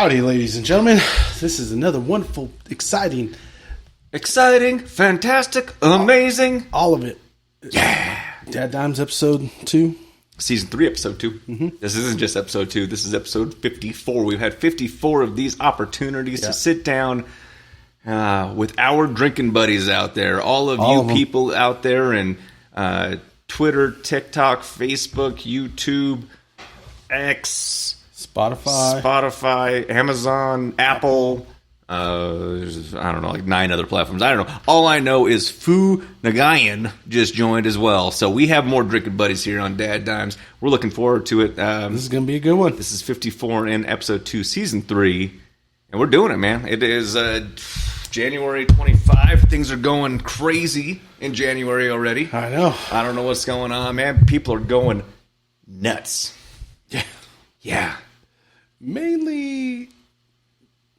Howdy, ladies and gentlemen. This is another wonderful, exciting, fantastic, amazing. all of it. Yeah. DadDimes episode 2. Season 3, episode 2. Mm-hmm. This isn't just episode 2. This is episode 54. We've had 54 of these opportunities to sit down with our drinking buddies out there. All of you people out there in Twitter, TikTok, Facebook, YouTube, X, Spotify, Amazon, Apple. There's, I don't know, like 9 other platforms. I don't know. All I know is Fu Nagayan just joined as well. So we have more drinking buddies here on DadDimes. We're looking forward to it. This is going to be a good one. This is 54 in episode 2, season 3. And we're doing it, man. It is January 25. Things are going crazy in January already. I know. I don't know what's going on, man. People are going nuts. Yeah. Mainly,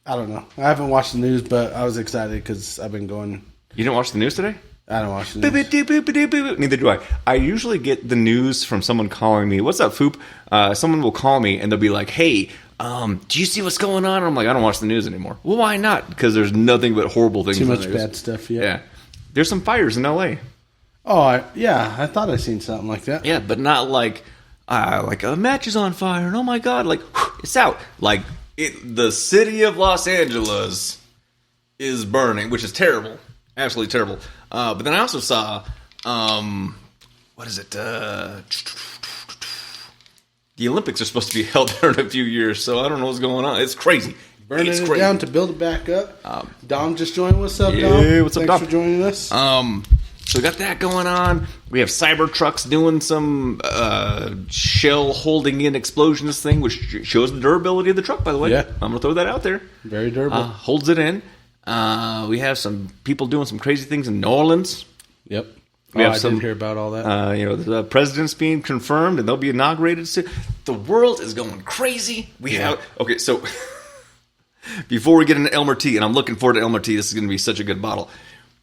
I don't know. I haven't watched the news, but I was excited because I've been going. You didn't watch the news today? I don't watch the news. Neither do I. I usually get the news from someone calling me. What's up, Foop? Someone will call me and they'll be like, hey, do you see what's going on? And I'm like, I don't watch the news anymore. Well, why not? Because there's nothing but horrible things. Too much bad stuff, Yeah. There's some fires in L.A. Oh, I thought I seen something like that. Yeah, but not like a match is on fire and oh my God, like it's out. Like the city of Los Angeles is burning, which is terrible. Absolutely terrible. But then I also saw, what is it? The Olympics are supposed to be held there in a few years, so I don't know what's going on. It's crazy. Burning it's it crazy. down to build it back up. Dom just joined. What's up, Dom? Yeah, what's up, Dom? Thanks for joining us. So we got that going on. We have Cybertrucks doing some shell holding in explosions thing, which shows the durability of the truck, by the way. Yeah. I'm going to throw that out there. Very durable. Holds it in. We have some people doing some crazy things in New Orleans. Yep. We have I didn't hear about all that. The president's being confirmed, and they'll be inaugurated soon. The world is going crazy. Okay, so before we get into Elmer T, and I'm looking forward to Elmer T, this is going to be such a good bottle.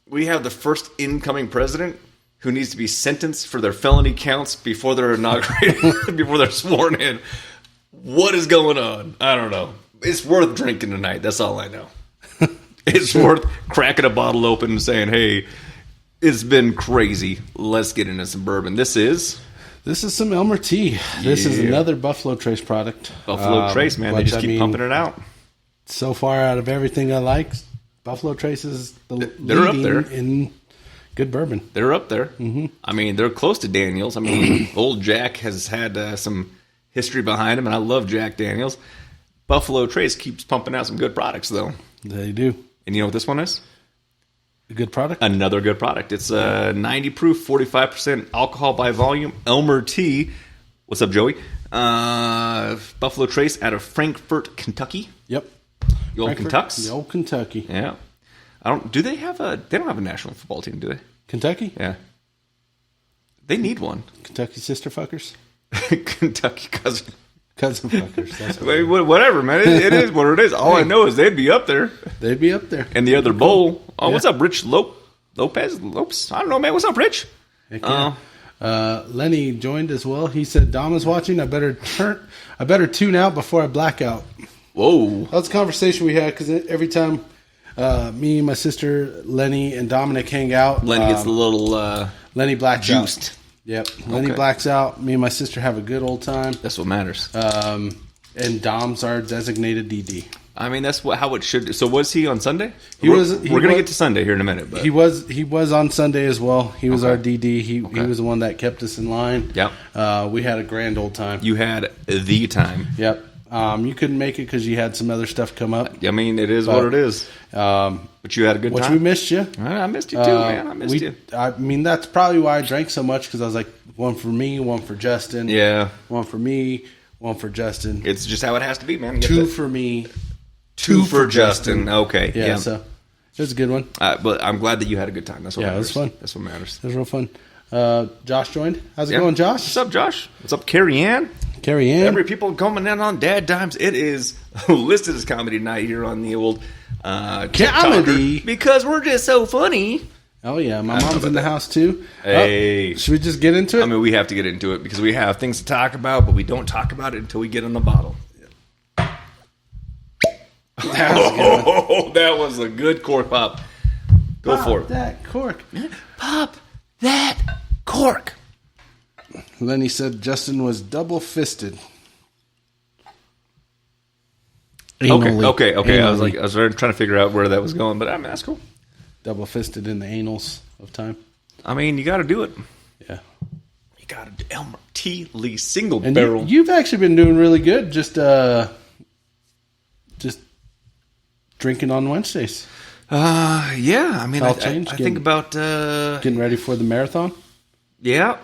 We have the first incoming president who needs to be sentenced for their felony counts before they're inaugurated, before they're sworn in. What is going on? I don't know. It's worth drinking tonight. That's all I know. It's worth cracking a bottle open and saying, hey, it's been crazy. Let's get into some bourbon. This is some Elmer T. This is another Buffalo Trace product. Buffalo Trace, man. They just keep pumping it out. So far, out of everything I like, Buffalo Trace is they're up there in good bourbon. They're up there. Mm-hmm. I mean, they're close to Daniels. I mean, old Jack has had some history behind him, and I love Jack Daniels. Buffalo Trace keeps pumping out some good products, though. They do. And you know what this one is? A good product? Another good product. It's 90 proof, 45% alcohol by volume. Elmer T. What's up, Joey? Buffalo Trace out of Frankfort, Kentucky. Yep. The old Kentucks? The old Kentucky. Yeah. They don't have a national football team, do they? Kentucky? Yeah. They need one. Kentucky sister fuckers? Kentucky cousin fuckers. That's whatever, man. It is what it is. All I know is they'd be up there. They'd be up there. And the other bowl. Oh, What's up, Rich Lopez? Lopes? I don't know, man. What's up, Rich? Lenny joined as well. He said, Dom is watching. I better tune out before I black out. Whoa. That's a conversation we had because every time me, my sister, Lenny, and Dominic hang out, Lenny gets a little Lenny blacks juiced. Out. Yep. Lenny blacks out. Me and my sister have a good old time. That's what matters. And Dom's our designated DD. I mean, that's how it should. So was he on Sunday? We're going to get to Sunday here in a minute. But. He was on Sunday as well. He was our DD. He was the one that kept us in line. Yep. We had a grand old time. You had the time. Yep. You couldn't make it because you had some other stuff come up. I mean, it is what it is. But you had a good time. We missed you. I missed you too, man. I missed you. I mean, that's probably why I drank so much because I was like, one for me, one for Justin. Yeah. One for me, one for Justin. It's just how it has to be, man. Two for me. Two for Justin. Okay. Yeah, so it was a good one. But I'm glad that you had a good time. That's what matters. It was fun. That's what matters. It was real fun. Josh joined. How's it going, Josh? What's up, Josh? What's up, Carrie Ann? Carrie Ann. Every people coming in on DadDimes. It is listed as comedy night here on the old comedy because we're just so funny. Oh yeah, my mom's in the house too. Hey, should we just get into it? I mean, we have to get into it because we have things to talk about, but we don't talk about it until we get on the bottle. That was a good cork pop. Go for it. That cork. Pop that cork. Lenny said Justin was double-fisted. Okay. Anally. I was trying to figure out where that was going, but I mean, that's cool. Double-fisted in the annals of time. I mean, you got to do it. Yeah. You got to do Elmer T. Lee Single And Barrel. you've actually been doing really good. Just drinking on Wednesdays. Yeah. I mean, I think about getting ready for the marathon. Yeah.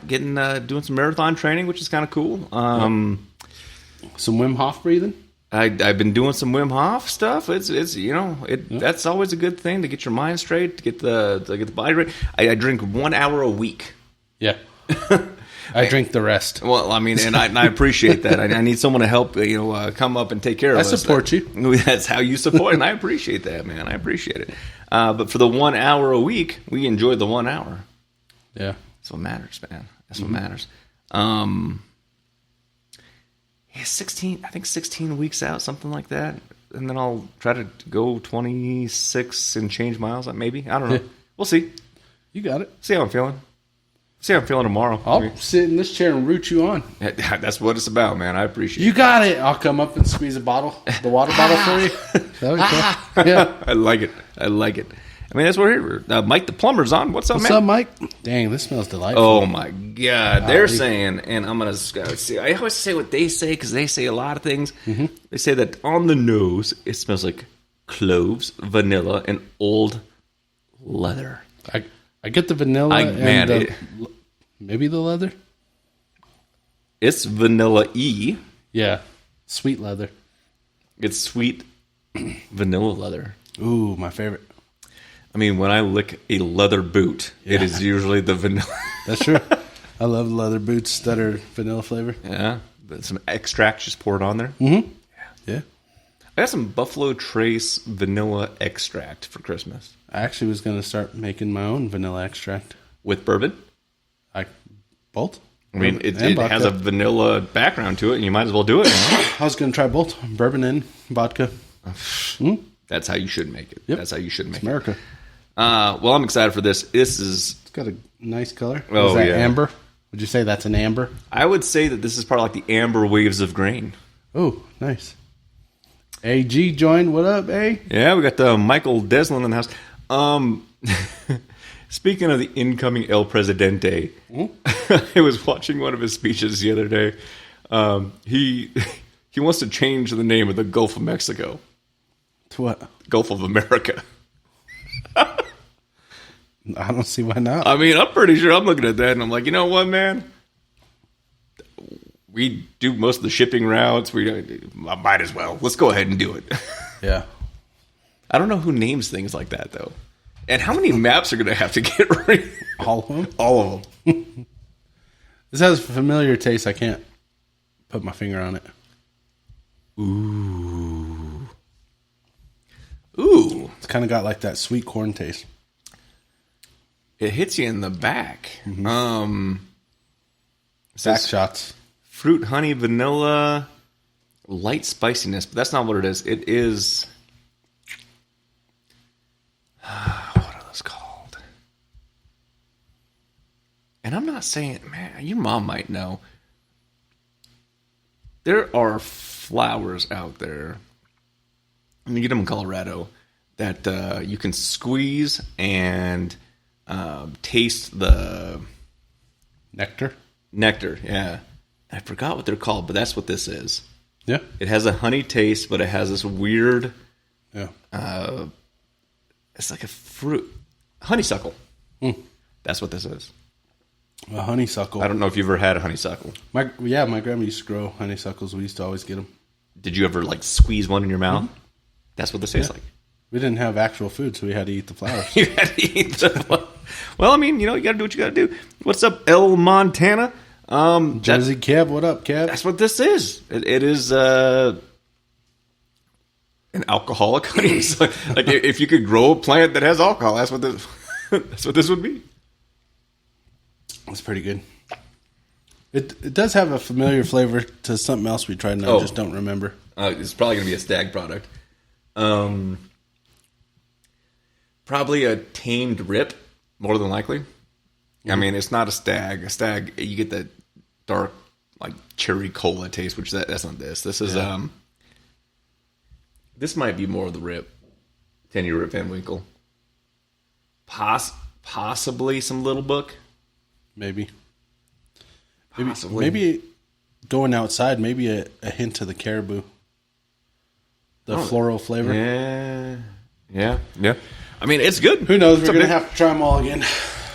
Getting doing some marathon training, which is kind of cool. Some Wim Hof breathing. I've been doing some Wim Hof stuff. It's that's always a good thing to get your mind straight, to get the body right. I drink 1 hour a week. Yeah. I drink the rest. Well, I mean, and I appreciate that. I need someone to help, come up and take care of us. I support you. That's how you support, and I appreciate that, man. I appreciate it. But for the 1 hour a week, we enjoy the 1 hour. Yeah. That's what matters, man. That's what matters. 16 weeks out, something like that. And then I'll try to go 26 and change miles, maybe. I don't know. Yeah. We'll see. You got it. See how I'm feeling. See how I'm feeling tomorrow. I'll sit in this chair and root you on. That's what it's about, man. I appreciate it. You got it. I'll come up and squeeze the water bottle for you. That'd be cool. Yeah. I like it. I mean, that's what we're here. Mike the plumber's on. What's up, man? What's up, Mike? Dang, this smells delightful. Oh, my God. They're saying, and I'm going to see. I always say what they say because they say a lot of things. Mm-hmm. They say that on the nose, it smells like cloves, vanilla, and old leather. I get the vanilla maybe the leather. It's vanilla-y. Yeah, sweet leather. It's sweet vanilla leather. Ooh, my favorite. I mean, when I lick a leather boot, it is usually the vanilla. That's true. I love leather boots that are vanilla flavor. Yeah, some extract just poured on there. Mm-hmm. Yeah. I got some Buffalo Trace vanilla extract for Christmas. I actually was going to start making my own vanilla extract. With bourbon? Both? I mean, it has a vanilla background to it, and you might as well do it. I was going to try both, bourbon and vodka. That's how you should make it. Yep. That's how you should make America. it. Well, I'm excited for this. It's got a nice color. Oh, is that yeah. amber? Would you say that's an amber? I would say that this is probably like the amber waves of grain. Oh, nice. AG joined. What up, A? Yeah, we got Michael Deslin in the house. Speaking of the incoming El Presidente, I was watching one of his speeches the other day. He wants to change the name of the Gulf of Mexico. To what? Gulf of America. I don't see why not. I mean, I'm pretty sure I'm looking at that and I'm like, you know what, man? We do most of the shipping routes. I might as well. Let's go ahead and do it. Yeah. I don't know who names things like that, though. And how many maps are going to have to get right? All of them? All of them. This has a familiar taste. I can't put my finger on it. Ooh. It's kind of got like that sweet corn taste. It hits you in the back. Mm-hmm. Back shots. Fruit, honey, vanilla, light spiciness. But that's not what it is. It is... what are those called? And I'm not saying... Man, your mom might know. There are flowers out there. And you get them in Colorado. That you can squeeze and taste the... Nectar, yeah. I forgot what they're called, but that's what this is. Yeah. It has a honey taste, but it has this weird... Yeah. It's like a fruit. Honeysuckle. That's what this is. A honeysuckle. I don't know if you've ever had a honeysuckle. My grandma used to grow honeysuckles. We used to always get them. Did you ever like squeeze one in your mouth? Mm-hmm. That's what this tastes like. We didn't have actual food, so we had to eat the flowers. You had to eat the... Well, I mean, you got to do what you got to do. What's up, El Montana? Jersey Kev, what up, Kev? That's what this is. It is an alcoholic honey. Like if you could grow a plant that has alcohol, that's what this would be. It's pretty good. It does have a familiar flavor to something else we tried, and I just don't remember. It's probably going to be a Stag product. Probably a tamed rip, more than likely. I mean, it's not a stag. A stag, you get that dark, like cherry cola taste, which that's not this. This is this might be more of the rip. 10-year Rip Van Winkle. Possibly some Little Book. Maybe. Possibly. Maybe going outside, maybe a hint of the caribou. The floral flavor. Yeah. I mean, it's good. Who knows? We're going to have to try them all again.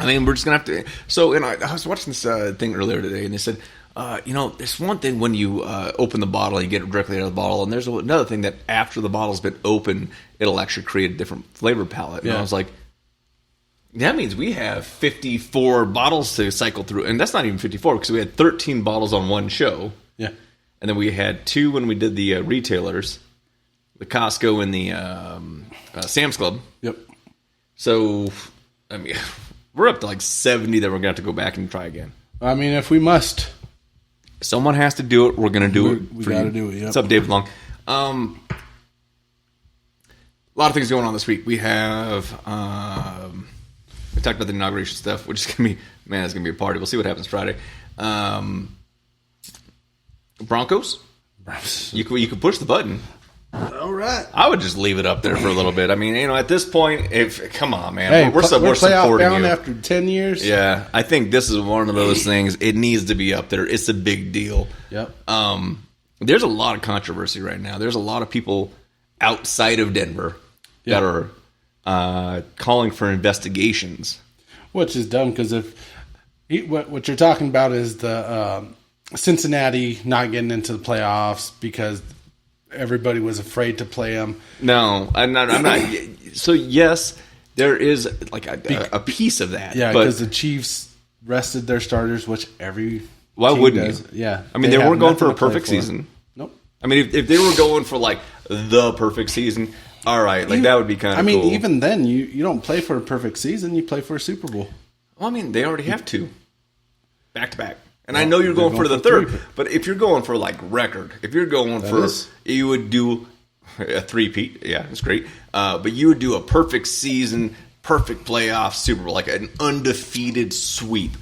I mean, we're just going to have to. So, and I was watching this thing earlier today, and they said, there's one thing when you open the bottle, you get it directly out of the bottle, and there's another thing that after the bottle's been open, it'll actually create a different flavor palette. And I was like, that means we have 54 bottles to cycle through. And that's not even 54, because we had 13 bottles on one show. Yeah. And then we had 2 when we did the retailers, the Costco and the Sam's Club. Yep. So, I mean, we're up to like 70 that we're going to have to go back and try again. I mean, if we must. Someone has to do it. We're going to do it. We got to do it, yep. What's up, David Long? A lot of things going on this week. We have... we talked about the inauguration stuff, which is going to be... Man, it's going to be a party. We'll see what happens Friday. Broncos. You could push the button. All right. I would just leave it up there for a little bit. I mean, at this point, come on, man. Hey, we're supporting you. After 10 years. Yeah, I think this is one of those things. It needs to be up there. It's a big deal. Yep. There's a lot of controversy right now. There's a lot of people outside of Denver that are calling for investigations. Which is dumb, because what you're talking about is the Cincinnati not getting into the playoffs because everybody was afraid to play them. No, I'm not. So yes, there is like a piece of that. Yeah, because the Chiefs rested their starters, which why wouldn't does. You? Yeah, I mean, they weren't going for a perfect season. Nope. I mean, if they were going for like the perfect season, all right, like that would be kind of. I mean, cool. even then, you don't play for a perfect season. You play for a Super Bowl. Well, I mean, they already have 2 back to back. And I know you're going for the third, but if you're going for like record, if you're going you would do a 3-peat. Yeah, it's great. But you would do a perfect season, perfect playoff Super Bowl, like an undefeated sweep.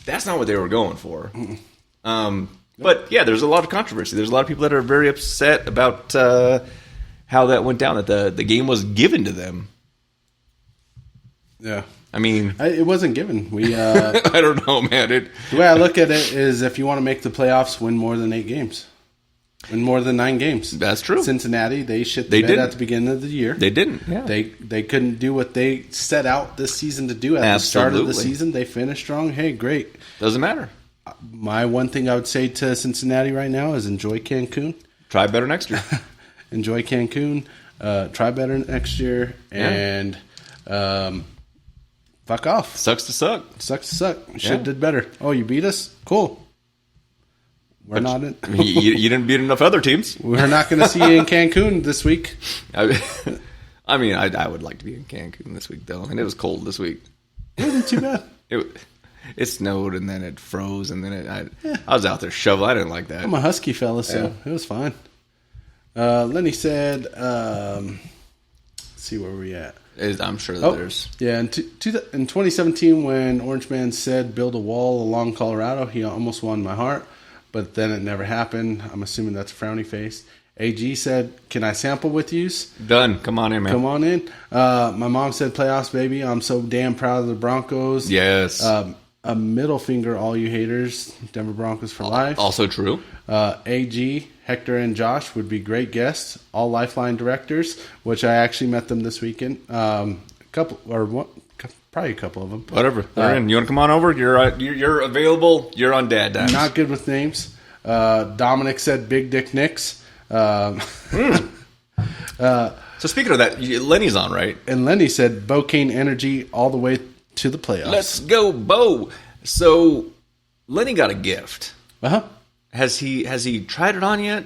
That's not what they were going for. But yeah, there's a lot of controversy. There's a lot of people that are very upset about how that went down, that the game was given to them. Yeah. I mean, it wasn't given. I don't know, man. The way I look at it is, if you want to make the playoffs, win more than 8 games, win more than 9 games. That's true. Cincinnati, they shit the bed at the beginning of the year. They didn't. Yeah. They couldn't do what they set out this season to do at the start of the season. They finished strong. Hey, great. Doesn't matter. My one thing I would say to Cincinnati right now is enjoy Cancun. Try better next year. Enjoy Cancun. Try better next year, and. Fuck off. Sucks to suck. Sucks to suck. Should have did better. Oh, you beat us? Cool. We're not in. You didn't beat enough other teams. We're not going to see you in Cancun this week. I mean, I would like to be in Cancun this week, though. And it was cold this week. It wasn't too bad. It snowed, and then it froze, and then I was out there shoveling. I didn't like that. I'm a husky fella, so it was fine. Lenny said, let's see where we're at. I'm sure that there's... Yeah, in 2017, when Orange Man said build a wall along Colorado, he almost won my heart, but then it never happened. I'm assuming that's a frowny face. AG said, can I sample with yous? Done. Come on in, man. Come on in. My mom said, playoffs, baby. I'm so damn proud of the Broncos. Yes. A middle finger, all you haters. Denver Broncos for life. Also true. AG, Hector, and Josh would be great guests. All Lifeline directors, which I actually met them this weekend. Probably a couple of them. Whatever. They're in. You want to come on over? You're available. You're on DadDimes. Not good with names. Dominic said Big Dick Nicks. So speaking of that, Lenny's on, right? And Lenny said Bocane Energy all the way to the playoffs. Let's go, Bo. So Lenny got a gift. Uh-huh. Has he tried it on yet?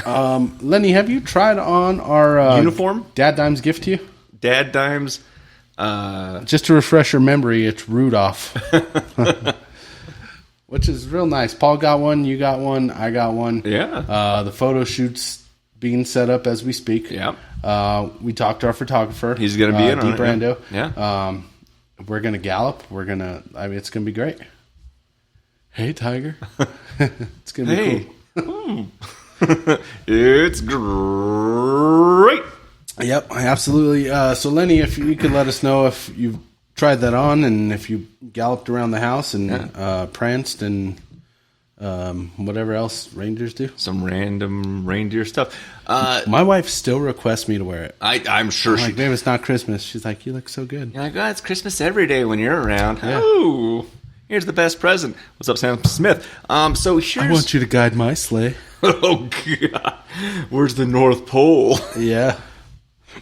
Lenny, have you tried on our uniform? DadDimes gift to you? DadDimes. Just to refresh your memory, it's Rudolph. Which is real nice. Paul got one, you got one, I got one. Yeah. The photo shoot's being set up as we speak. Yeah. We talked to our photographer. He's going to be in on it. Brando. Yeah. We're going to gallop. It's going to be great. Hey, Tiger. It's going to be cool. It's great. Yep, absolutely. So, Lenny, if you could let us know if you've tried that on and if you galloped around the house and pranced and whatever else reindeers do. Some random reindeer stuff. My wife still requests me to wear it. I'm sure I'm like, babe, it's not Christmas. She's like, you look so good. You're like, oh, it's Christmas every day when you're around. Yeah. Oh, here's the best present. What's up, Sam Smith? So here's... I want you to guide my sleigh. Oh, God. Where's the North Pole? Yeah.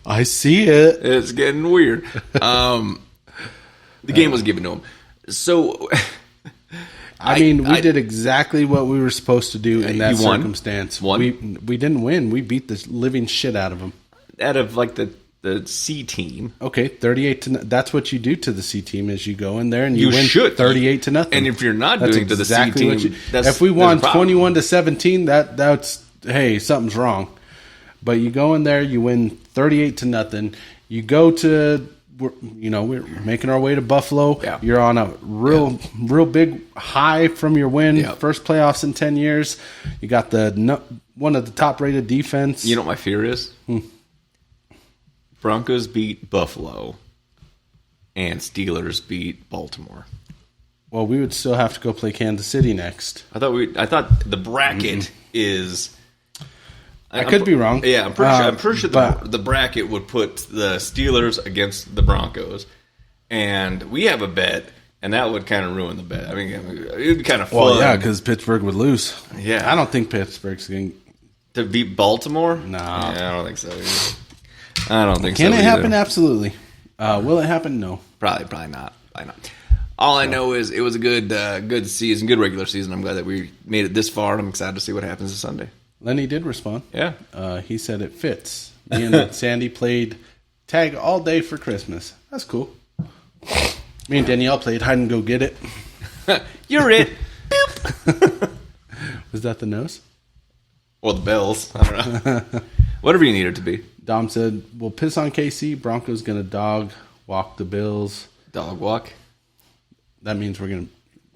I see it. It's getting weird. The game was given to him. So... we did exactly what we were supposed to do in that circumstance. We didn't win. We beat the living shit out of them. Out of like the C team. Okay, 38-0. That's what you do to the C team is you go in there and you win should 38-0. And if you're not doing to the C team, if we won 21-17, that's hey, something's wrong. But you go in there, you win 38-0. You go to we're making our way to Buffalo. Yeah. You're on a real big high from your win. Yeah. First playoffs in 10 years. You got one of the top rated defense. You know what my fear is? Broncos beat Buffalo and Steelers beat Baltimore. Well, we would still have to go play Kansas City next. I thought the bracket is. I could be wrong. Yeah, I'm pretty sure the bracket would put the Steelers against the Broncos, and we have a bet, and that would kind of ruin the bet. I mean, it would be kind of fun. Well, yeah, because Pittsburgh would lose. Yeah, I don't think Pittsburgh's going to beat Baltimore. No, yeah, I don't think so either. I don't think so. Can it happen? Absolutely. Will it happen? No. Probably not. Probably not. All I know is it was a good season, good regular season. I'm glad that we made it this far, and I'm excited to see what happens this Sunday. Lenny did respond. Yeah. He said it fits. Me and Sandy played tag all day for Christmas. That's cool. Me and Danielle played hide and go get it. You're it. Boop. Was that the nose? Or the bells. I don't know. Whatever you need it to be. Dom said, we'll piss on KC. Broncos going to dog walk the Bills. Dog walk? That means we're going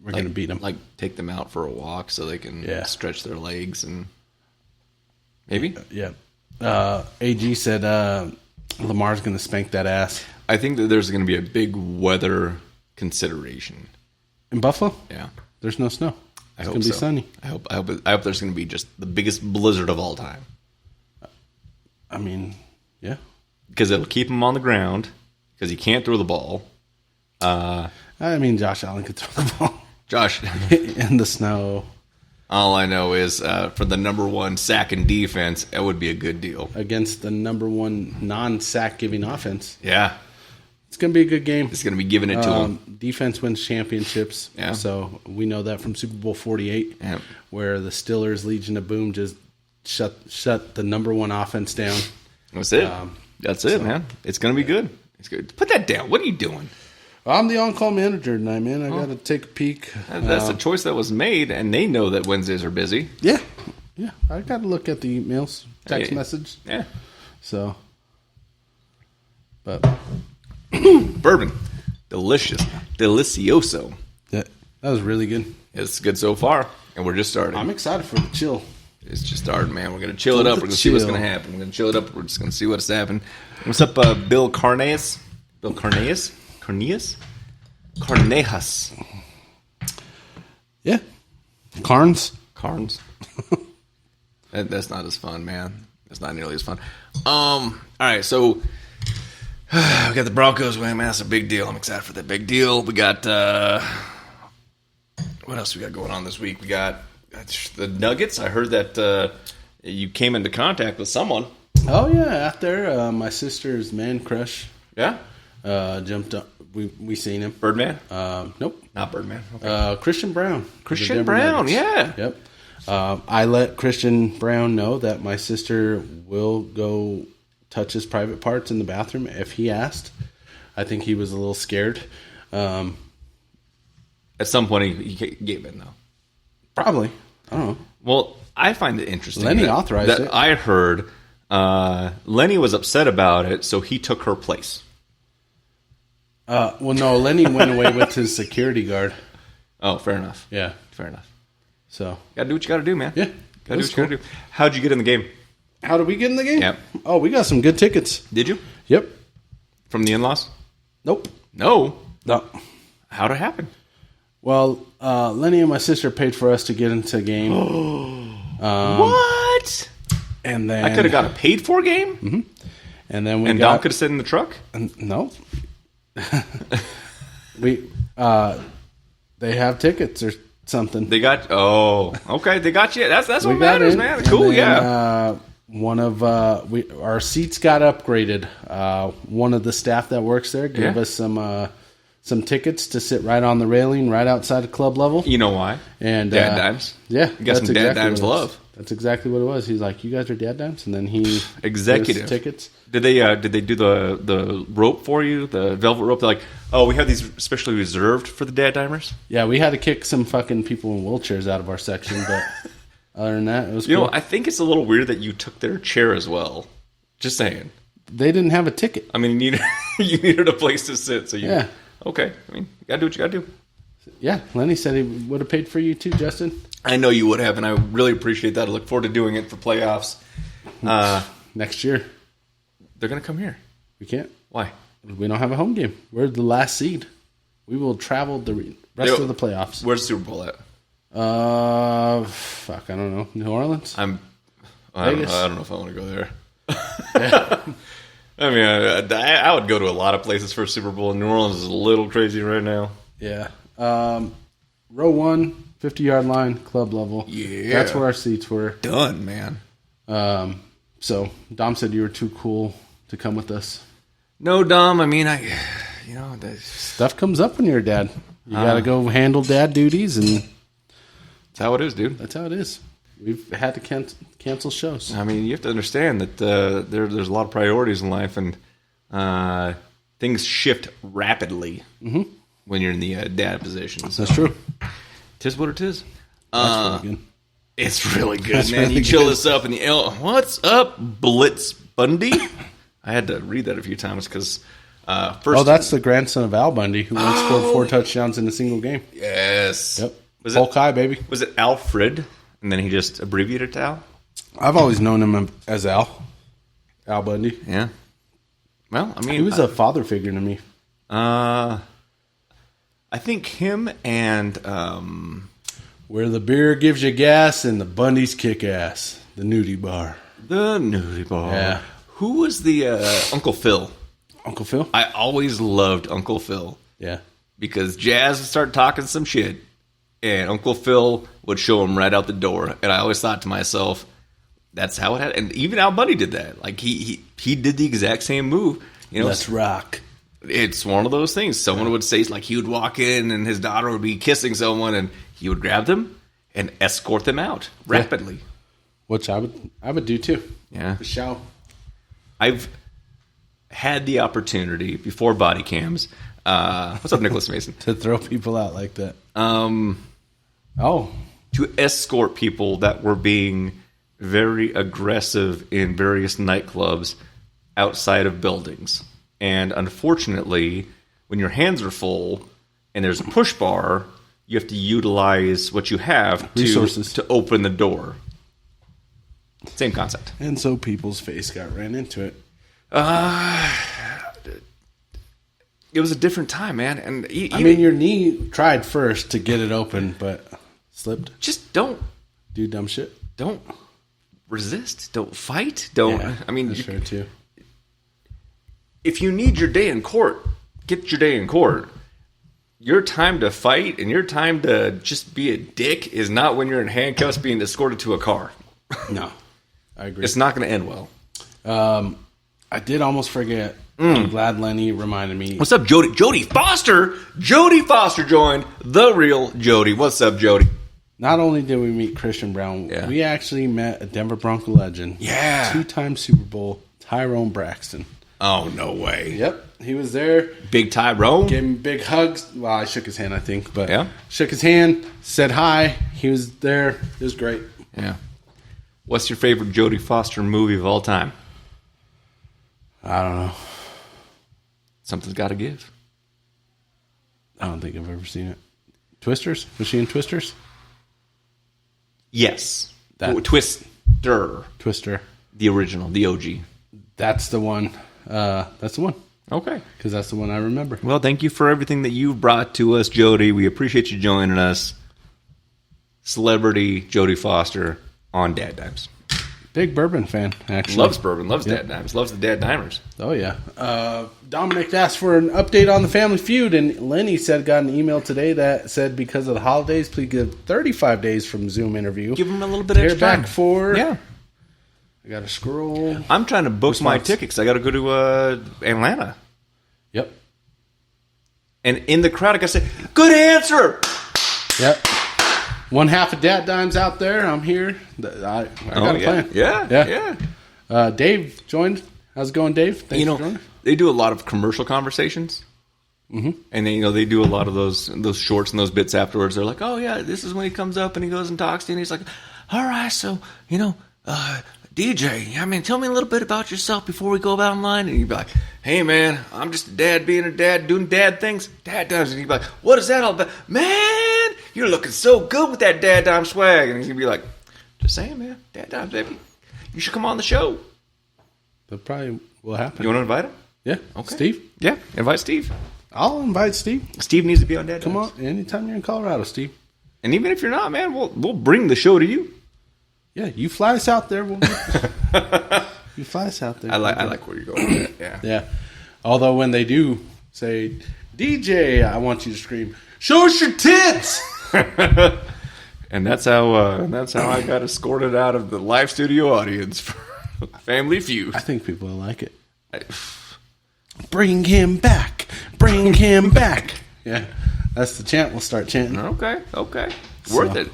to beat them. Like take them out for a walk so they can stretch their legs and... Maybe? Yeah. AG said Lamar's going to spank that ass. I think that there's going to be a big weather consideration. In Buffalo? Yeah. There's no snow. It's going to be sunny. I hope there's going to be just the biggest blizzard of all time. I mean, yeah. Because it'll keep him on the ground because he can't throw the ball. I mean, Josh Allen could throw the ball. Josh. In the snow. All I know is for the number one sack in defense, it would be a good deal. Against the number one non-sack giving offense. Yeah. It's going to be a good game. It's going to be giving it to them. Defense wins championships. Yeah. So we know that from Super Bowl 48, where the Steelers, Legion of Boom, just shut the number one offense down. That's it. That's it, man. It's going to be good. It's good. Put that down. What are you doing? I'm the on-call manager tonight, man. I got to take a peek. That's a choice that was made, and they know that Wednesdays are busy. Yeah. Yeah. I got to look at the emails, text message. Yeah. So, but. Bourbon. Delicious. Delicioso. That was really good. It's good so far, and we're just starting. I'm excited for the chill. It's just starting, man. We're going to chill it up. We're going to see what's going to happen. We're going to chill it up. We're just going to see what's happening. What's up, Bill Carneas? Bill Carneas? Carnejas. Yeah. Carnes. That's not as fun, man. That's not nearly as fun. All right, so we got the Broncos win, man. That's a big deal. I'm excited for that big deal. We got what else we got going on this week? We got the Nuggets. I heard that you came into contact with someone. Oh yeah, out there, my sister's man crush. Yeah. Jumped up. We seen him. Birdman? Nope. Not Birdman. Okay. Christian Brown. Christian Brown, yeah. Yep. I let Christian Brown know that my sister will go touch his private parts in the bathroom if he asked. I think he was a little scared. At some point, he gave in, though. Probably. I don't know. Well, I find it interesting. Lenny authorized it. I heard Lenny was upset about it, so he took her place. Well, no, Lenny went away with his security guard. Oh, fair enough. Yeah. Fair enough. So. Gotta do what you gotta do, man. Yeah. Gotta do what you gotta do. How'd you get in the game? How did we get in the game? Yep. Oh, we got some good tickets. Did you? Yep. From the in-laws? Nope. No. No. How'd it happen? Well, Lenny and my sister paid for us to get into the game. What? And then I could have got a paid-for game? Mm-hmm. And then Dom could have sat in the truck? No. They have tickets or something. They got okay. They got you. That's what matters, man. Cool, yeah. One of our seats got upgraded. One of the staff that works there gave us some tickets to sit right on the railing, right outside of club level. You know why? And DadDimes. Yeah, you got some DadDimes love. That's exactly what it was. He's like, "You guys are DadDimes," and then he executive tickets. Did they do the rope for you? The velvet rope? They're like, oh, we have these specially reserved for the DadDimers. Yeah, we had to kick some fucking people in wheelchairs out of our section, but other than that, it was cool. I think it's a little weird that you took their chair as well. Just saying. They didn't have a ticket. I mean, you needed a place to sit, so yeah. Okay, I mean, you gotta do what you gotta do. Yeah, Lenny said he would have paid for you too, Justin. I know you would have, and I really appreciate that. I look forward to doing it for playoffs. Next year. They're going to come here. We can't. Why? We don't have a home game. We're the last seed. We will travel the rest of the playoffs. Where's the Super Bowl at? Fuck, I don't know. New Orleans? I don't know if I want to go there. Yeah. I mean, I would go to a lot of places for a Super Bowl. New Orleans is a little crazy right now. Yeah. Row 1, 50-yard line, club level. Yeah. That's where our seats were. Done, man. So Dom said you were too cool to come with us. No, Dom. I mean, stuff comes up when you're a dad. You got to go handle dad duties, and that's how it is, dude. That's how it is. We've had to cancel shows. I mean, you have to understand that there's a lot of priorities in life, and things shift rapidly when you're in the dad position. So. That's true. Tis what it is. That's really good. It's really good, man. You chill this up, and what's up, Blitz Bundy? I had to read that a few times because first. Oh, that's the grandson of Al Bundy, who once scored 4 touchdowns in a single game. Yes. Yep. Hulk high, baby. Was it Alfred? And then he just abbreviated to Al? I've always known him as Al Bundy. Yeah. Well, I mean, he was a father figure to me. I think him and where the beer gives you gas and the Bundys kick ass. The nudie bar. The nudie bar. Yeah. Who was the Uncle Phil? Uncle Phil? I always loved Uncle Phil. Yeah. Because Jazz would start talking some shit, and Uncle Phil would show him right out the door. And I always thought to myself, that's how it had. And even Al Bundy did that. Like he did the exact same move. Let's rock. It's one of those things. Someone would say, like, he would walk in and his daughter would be kissing someone, and he would grab them and escort them out rapidly. Yeah. Which I would do too. Yeah. For sure. I've had the opportunity before body cams. What's up, Nicholas Mason? To throw people out like that. To escort people that were being very aggressive in various nightclubs outside of buildings. And unfortunately, when your hands are full and there's a push bar, you have to utilize what you have resources to open the door. Same concept. And so people's face ran into it. It was a different time, man. And your knee tried first to get it open, but slipped. Just don't do dumb shit. Don't resist. Don't fight. Don't. Yeah, that's fair too. If you need your day in court, get your day in court. Your time to fight and your time to just be a dick is not when you're in handcuffs being escorted to a car. No, I agree. It's not going to end well. I did almost forget. I'm glad Lenny reminded me. What's up, Jody? Jody Foster! Jody Foster joined the real Jody. What's up, Jody? Not only did we meet Christian Brown, we actually met a Denver Bronco legend. Yeah. 2-time Super Bowl, Tyrone Braxton. Oh, no way. Yep, he was there. Big Tyrone? Gave him big hugs. Well, I shook his hand, I think. But yeah. Shook his hand, said hi. He was there. It was great. Yeah. What's your favorite Jodie Foster movie of all time? I don't know. Something's got to give. I don't think I've ever seen it. Twisters? Was she in Twisters? Yes. Twister. The original, the OG. That's the one. That's the one. Okay. Because that's the one I remember. Well, thank you for everything that you've brought to us, Jodie. We appreciate you joining us. Celebrity Jodie Foster on DadDimes. Big bourbon fan, actually. Loves bourbon, loves DadDimes, loves the DadDimers. Oh, yeah. Dominic asked for an update on the Family Feud, and Lenny got an email today that said because of the holidays, please give 35 days from Zoom interview. Give him a little bit extra time. Back for... Yeah. I got to scroll. I'm trying to book my tickets. I got to go to Atlanta. Yep. And in the crowd, I got to say, good answer! Yep. One half of DadDimes out there. I'm here. I got a plan. Yeah. Dave joined. How's it going, Dave? Thanks for joining. They do a lot of commercial conversations. Mm-hmm. And then, they do a lot of those shorts and those bits afterwards. They're like, oh, yeah, this is when he comes up and he goes and talks to you. And he's like, all right, so, DJ, tell me a little bit about yourself before we go about online. And you'd be like, hey, man, I'm just a dad being a dad, doing dad things. DadDimes. And you'd be like, what is that all about? Man, you're looking so good with that DadDime swag. And he'd be like, just saying, man, DadDimes, baby. You should come on the show. That probably will happen. You want to invite him? Yeah. Okay. Steve? Yeah, invite Steve. I'll invite Steve. Steve needs to be on DadDimes. Come on, anytime you're in Colorado, Steve. And even if you're not, man, we'll bring the show to you. Yeah, you fly us out there. You fly us out there. I like where you're going with that. Yeah. Yeah. Although when they do say, DJ, I want you to scream, show us your tits! And that's how I got escorted out of the live studio audience for Family Feud. I think people will like it. Bring him back. Bring him back. Yeah. That's the chant we'll start chanting. Okay. Worth it.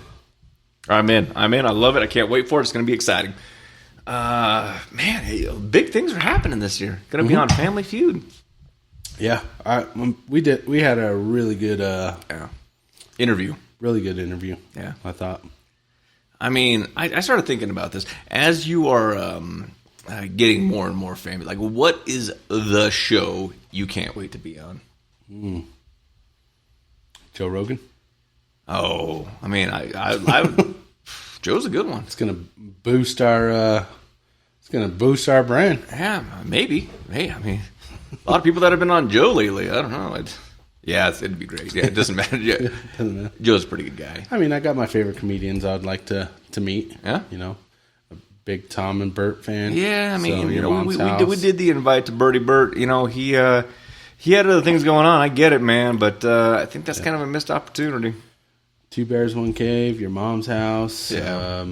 I'm in. I love it. I can't wait for it. It's going to be exciting. Big things are happening this year. Going to be on Family Feud. Yeah. We had a really good interview. Really good interview. Yeah. I thought. I started thinking about this. As you are getting more and more famous, like, what is the show you can't wait to be on? Joe Rogan. Oh, Joe's a good one. It's gonna boost our brand. Yeah, maybe. Hey, a lot of people that have been on Joe lately. I don't know. It'd be great. Yeah, it doesn't matter. Yeah. Doesn't matter. Joe's a pretty good guy. I got my favorite comedians I'd like to meet. Yeah. A big Tom and Bert fan. Yeah, we did the invite to Bertie Bert. He had other things going on. I get it, man, but I think that's kind of a missed opportunity. Two Bears, One Cave, Your Mom's House. Yeah.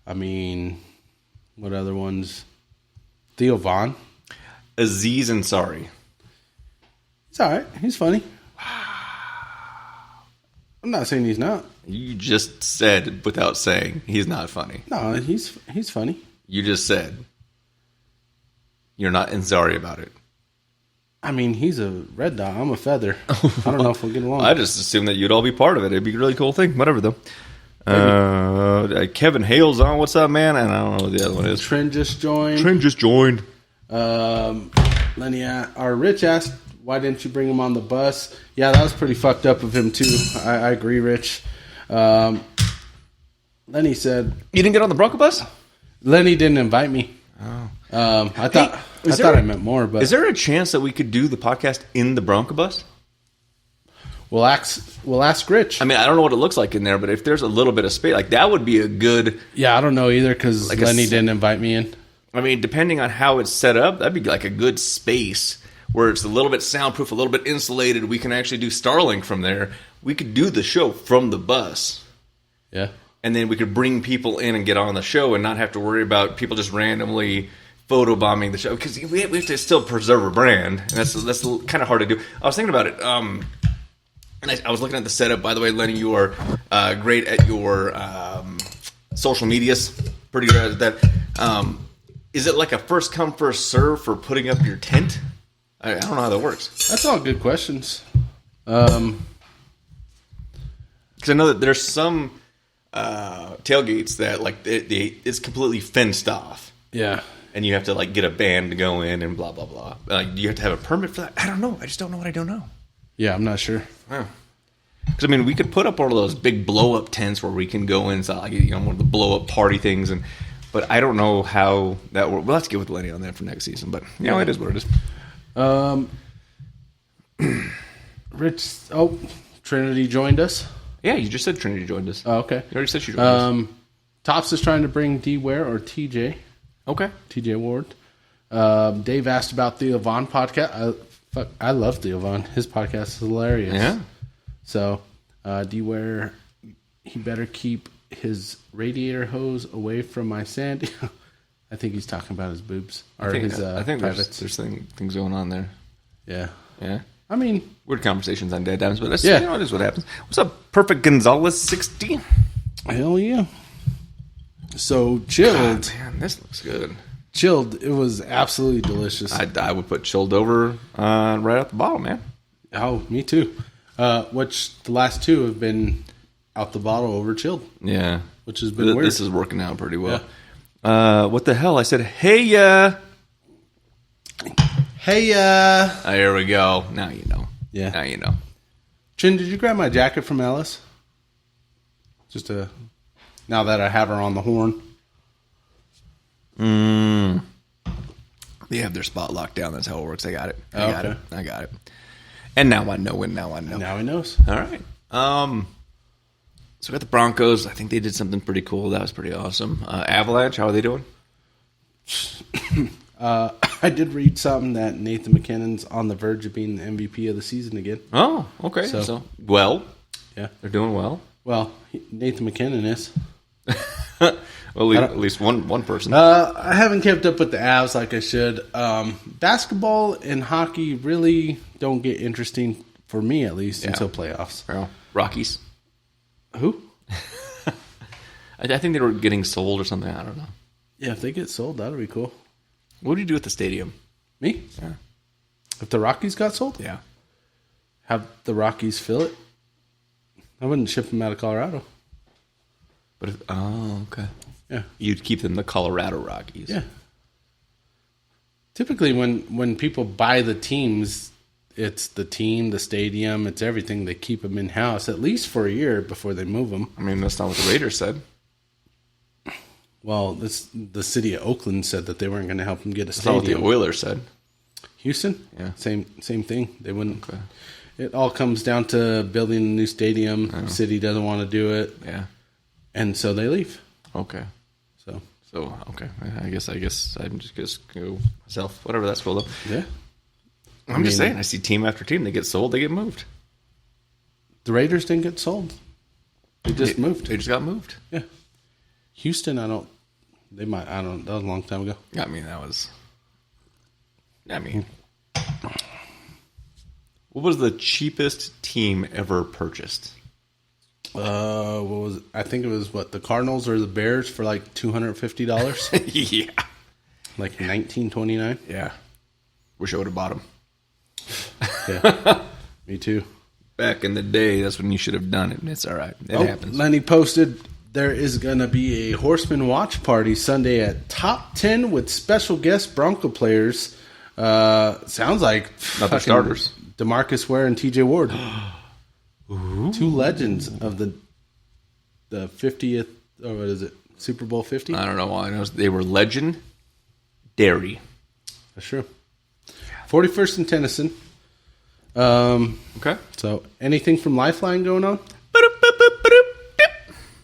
What other ones? Theo Vaughn. Aziz Ansari. He's all right. He's funny. I'm not saying he's not. You just said without saying he's not funny. No, he's funny. You just said you're not Ansari about it. He's a red dot. I'm a feather. I don't know if we'll get along. I just assumed that you'd all be part of it. It'd be a really cool thing. Whatever, though. Kevin Hale's on. What's up, man? And I don't know what the other one is. Trent just joined. Lenny, our Rich asked, why didn't you bring him on the bus? Yeah, that was pretty fucked up of him, too. I agree, Rich. Lenny said... You didn't get on the Bronco bus? Lenny didn't invite me. Oh. I thought I meant more, but... Is there a chance that we could do the podcast in the Bronco bus? We'll ask Rich. I don't know what it looks like in there, but if there's a little bit of space, like, that would be a good... Yeah, I don't know either, because Lenny didn't invite me in. Depending on how it's set up, that'd be like a good space where it's a little bit soundproof, a little bit insulated. We can actually do Starlink from there. We could do the show from the bus. Yeah. And then we could bring people in and get on the show and not have to worry about people just randomly photobombing the show. Because we have to still preserve a brand. And that's kind of hard to do. I was thinking about it. And I was looking at the setup. By the way, Lenny, you are great at your social medias. Pretty good at that. is it like a first come first serve for putting up your tent? I don't know how that works. That's all good questions. Because I know that there's some tailgates that like it's completely fenced off. Yeah. And you have to like get a band to go in and blah blah blah. Like, do you have to have a permit for that? I don't know. I just don't know what I don't know. Yeah, I'm not sure. Because I mean, we could put up one of those big blow up tents where we can go inside, like, you know, one of the blow up party things, but I don't know how that works. We'll have to get with Lenny on that for next season. But you know, it is what it is. Rich, Trinity joined us. Yeah, you just said Trinity joined us. Oh, okay. You already said she joined us. Tops is trying to bring D Ware or TJ. Okay. TJ Ward. Dave asked about the Yvonne podcast. I love the Yvonne. His podcast is hilarious. Yeah. So, D Ware, he better keep his radiator hose away from my sand. I think he's talking about his boobs. I think there's things going on there. Yeah. Yeah. I mean, weird conversations on DadDimes, but that's, you know, it is what happens. What's up, Perfect Gonzalez 60? Hell yeah. So, chilled. God, man, this looks good. Chilled. It was absolutely delicious. I would put chilled over right out the bottle, man. Oh, me too. Which the last two have been out the bottle over chilled. Yeah. Which has been weird. This is working out pretty well. Yeah. What the hell? I said, hey, ya. Hey, ya. Here we go. Now you know. Yeah. Now you know. Chin, did you grab my jacket from Alice? Now that I have her on the horn. They have their spot locked down. That's how it works. I got it. I got it. And now I know. Now he knows. All right. So we got the Broncos. I think they did something pretty cool. That was pretty awesome. Avalanche, how are they doing? I did read something that Nathan McKinnon's on the verge of being the MVP of the season again. Oh, okay. So well, yeah, they're doing well. Well, Nathan McKinnon is. Well, at least one person. I haven't kept up with the Avs like I should. Basketball and hockey really don't get interesting for me, at least, until playoffs. Well, Rockies. Who? I think they were getting sold or something. I don't know. Yeah, if they get sold, that'll be cool. What do you do at the stadium? Me? Yeah. If the Rockies got sold? Yeah. Have the Rockies fill it? I wouldn't ship them out of Colorado. But okay. Yeah. You'd keep them the Colorado Rockies. Yeah. Typically, when people buy the teams, it's the team, the stadium, it's everything. They keep them in-house at least for a year before they move them. I mean, that's not what the Raiders said. Well, the city of Oakland said that they weren't going to help them get a stadium. That's not what the Oilers said. Houston? Yeah. Same thing. They wouldn't. Okay. It all comes down to building a new stadium. The city doesn't want to do it. Yeah. And so they leave. Okay. So okay. I guess I'm just go myself. Whatever, that's cool though. Yeah. I'm just saying, I see team after team, they get sold, they get moved. The Raiders didn't get sold. They just moved. They just got moved. Yeah. Houston, that was a long time ago. I mean, what was the cheapest team ever purchased? What was it? I think it was the Cardinals or the Bears for like $250. Yeah. Like 1929. Yeah. Wish I would have bought them. Yeah. Me too. Back in the day, that's when you should have done it. And it's all right. It happens. Lenny posted there is going to be a Horseman watch party Sunday at Top 10 with special guest Bronco players. Sounds like not the starters. DeMarcus Ware and TJ Ward. Two legends of the 50th, or what is it, Super Bowl 50? I don't know. All I know is they were legendary. That's true. 41st and Tennyson. Okay. So, anything from Lifeline going on?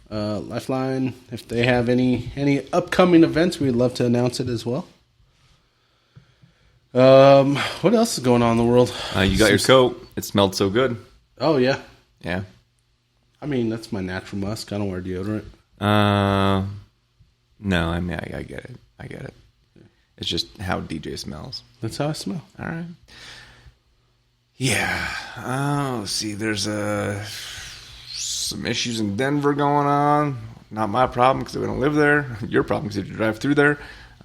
Lifeline, if they have any upcoming events, we'd love to announce it as well. What else is going on in the world? You got your coat. It smelled so good. Oh, yeah. Yeah. I mean, that's my natural musk. I don't wear deodorant. No, I mean, I get it. I get it. It's just how DJ smells. That's how I smell. All right. Yeah. Oh, see, there's some issues in Denver going on. Not my problem because we don't live there. Your problem because you drive through there.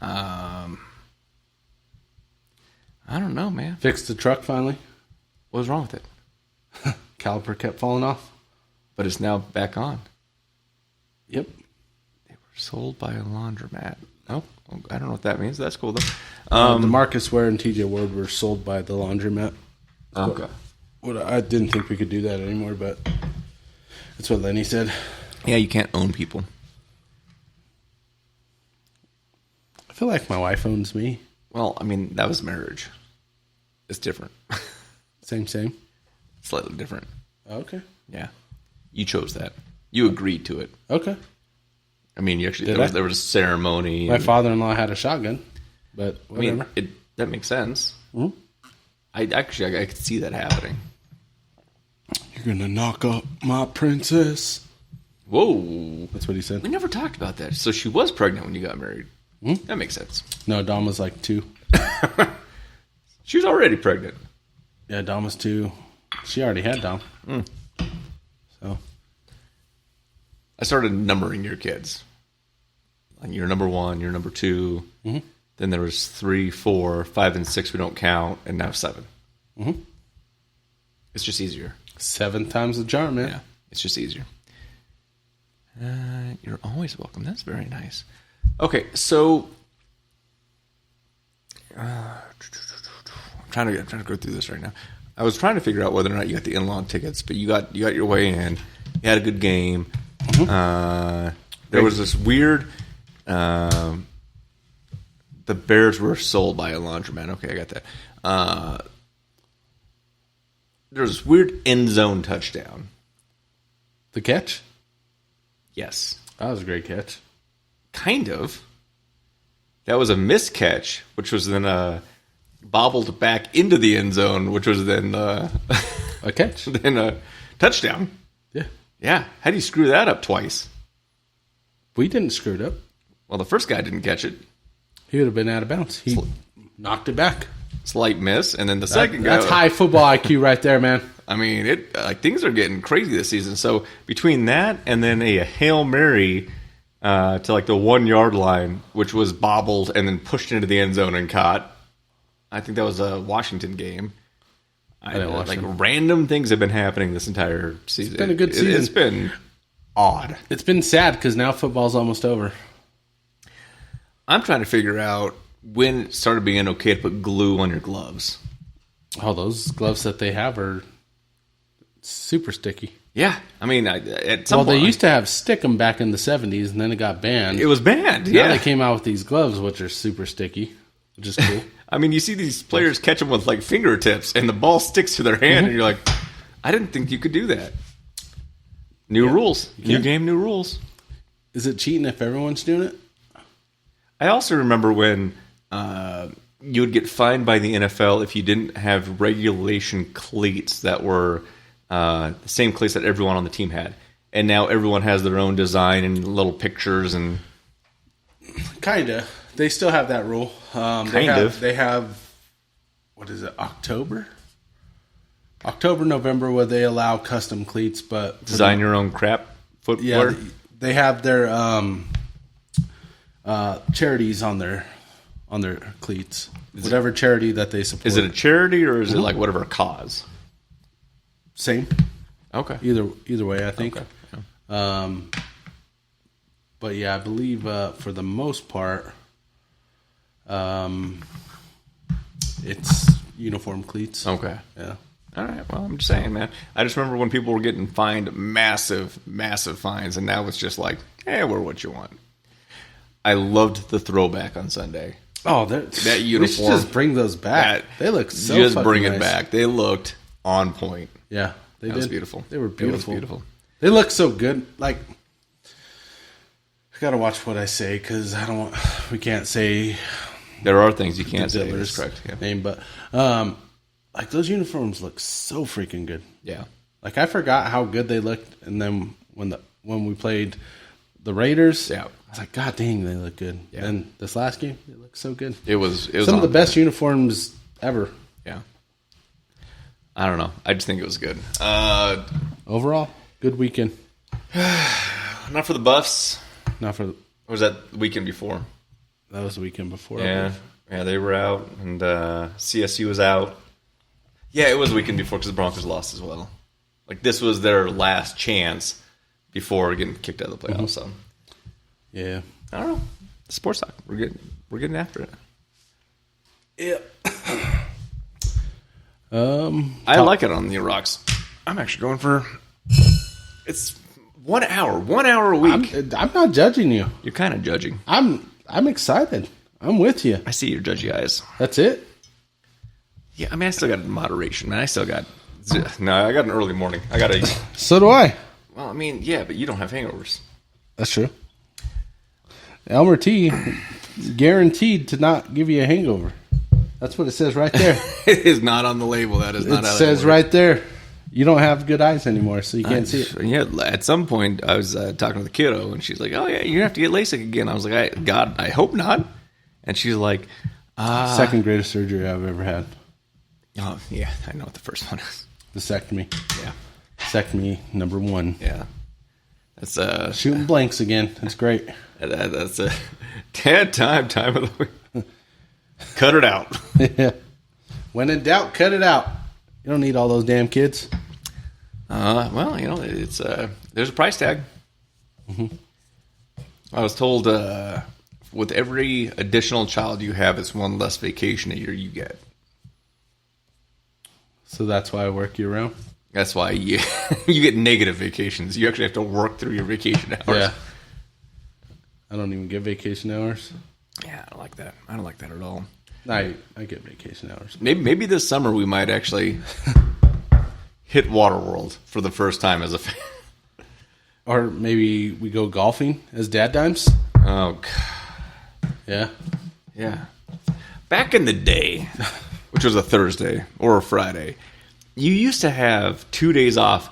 I don't know, man. Fixed the truck finally. What was wrong with it? Caliper kept falling off. But it's now back on. Yep. They were sold by a laundromat. Oh, I don't know what that means. That's cool, though. DeMarcus Ware and TJ Ward were sold by the laundromat. Okay. I didn't think we could do that anymore, but that's what Lenny said. Yeah, you can't own people. I feel like my wife owns me. Well, I mean, that was marriage. It's different. Same. Slightly different. Okay. Yeah. You chose that. You agreed to it. Okay. I mean, you actually there was a ceremony. My father-in-law had a shotgun, but whatever. I mean, that makes sense. Mm-hmm. I could see that happening. You're gonna knock up my princess. Whoa. That's what he said. We never talked about that. So she was pregnant when you got married. Mm-hmm. That makes sense. No, Dom was like 2. She was already pregnant. Yeah, Dom was 2. She already had Dom. So I started numbering your kids. Like you're number 1, you're number 2. Mm-hmm. Then there was 3, 4, 5, and 6 we don't count, and now 7. Mm-hmm. It's just easier. 7 times the charm, man. Yeah, it's just easier. You're always welcome. That's very nice. Okay, so I'm trying to go through this right now. I was trying to figure out whether or not you got the in-law tickets, but you got your way in. You had a good game. Mm-hmm. There was this weird. The Bears were sold by a laundromat. Okay, I got that. There was this weird end zone touchdown. The catch? Yes. That was a great catch. Kind of. That was a missed catch, which was then bobbled back into the end zone, which was then a catch. Then a touchdown. Yeah. Yeah. How do you screw that up twice? We didn't screw it up. Well, the first guy didn't catch it. He would have been out of bounds. He knocked it back. Slight miss, and then the second guy. That's high football IQ right there, man. I mean, things are getting crazy this season. So between that and then a Hail Mary to like the 1 yard line, which was bobbled and then pushed into the end zone and caught. I think that was a Washington game. Random things have been happening this entire season. It's been a good season. It's been odd. It's been sad because now football's almost over. I'm trying to figure out when it started being okay to put glue on your gloves. Oh, those gloves that they have are super sticky. Yeah. I mean, at some point... Well, they used to have Stickum back in the 70s, and then it got banned. It was banned, Now they came out with these gloves, which are super sticky, which is cool. I mean, you see these players catch them with, like, fingertips, and the ball sticks to their hand, and you're like, I didn't think you could do that. New rules. New game, new rules. Is it cheating if everyone's doing it? I also remember when you would get fined by the NFL if you didn't have regulation cleats that were the same cleats that everyone on the team had. And now everyone has their own design and little pictures and... Kinda. They still have that rule. They have, what is it, October, November, where they allow custom cleats, but... Design your own crap footwear? Yeah, they have their charities on their cleats. Whatever charity that they support. Is it a charity or is it like whatever cause? Same. Okay. Either way, I think. Okay. Yeah. But yeah, I believe for the most part, it's uniform cleats. Okay. Yeah. All right. Well, I'm just saying, man. I just remember when people were getting fined massive, massive fines, and now it's just like, hey, wear what you want. I loved the throwback on Sunday. Oh, that uniform. We should just bring those back. They look so just fucking bring nice. it back. They looked on point. Yeah, they did. That was beautiful. They were beautiful. It was beautiful. They look so good. Like, I gotta watch what I say because I don't want. We can't say. There are things you can't say. That's correct. Yeah. Name, but like those uniforms look so freaking good. Yeah. Like I forgot how good they looked, and then when we played the Raiders, yeah, I was like, God dang, they look good. Yeah. And this last game, they looked so good. It was some of the best uniforms ever. Yeah. I don't know. I just think it was good. Overall, good weekend. Not for the Buffs. Not for. Or was that the weekend before? That was the weekend before. I Yeah, believe. yeah, they were out, and CSU was out. Yeah, it was the weekend before because the Broncos lost as well. Like, this was their last chance before getting kicked out of the playoffs. So, Yeah. I don't know. Sports talk. We're getting after it. Yeah. I like it on the rocks. I'm actually going for. It's 1 hour. 1 hour a week. I'm not judging you. You're kind of judging. I'm excited. I'm with you. I see your judgy eyes. That's it. Yeah, I mean, I still got moderation, man. I still got. No, I got an early morning. I got a. So do I. Well, I mean, yeah, but you don't have hangovers. That's true. Elmer T guaranteed to not give you a hangover. That's what it says right there. It is not on the label. That is not. It says right there. You don't have good eyes anymore, so you can't see it. Yeah, at some point, I was talking to the kiddo, and she's like, "Oh yeah, you have to get LASIK again." I was like, "God, I hope not." And she's like, Second greatest surgery I've ever had. "Oh yeah, I know what the first one is." Vasectomy. Yeah, Vasectomy number 1. yeah. That's Shooting blanks again. That's great. that's a dad time of the week. Cut it out. Yeah. When in doubt, cut it out. You don't need all those damn kids. Well, you know, it's there's a price tag. Mm-hmm. I was told with every additional child you have, it's one less vacation a year you get. So that's why I work year round. That's why you get negative vacations. You actually have to work through your vacation hours. Yeah. I don't even get vacation hours. Yeah, I don't like that. I don't like that at all. I get vacation hours. Maybe this summer we might actually hit Waterworld for the first time as a fan. Or maybe we go golfing as DadDimes. Oh, God. Yeah. Yeah. Back in the day, which was a Thursday or a Friday, you used to have 2 days off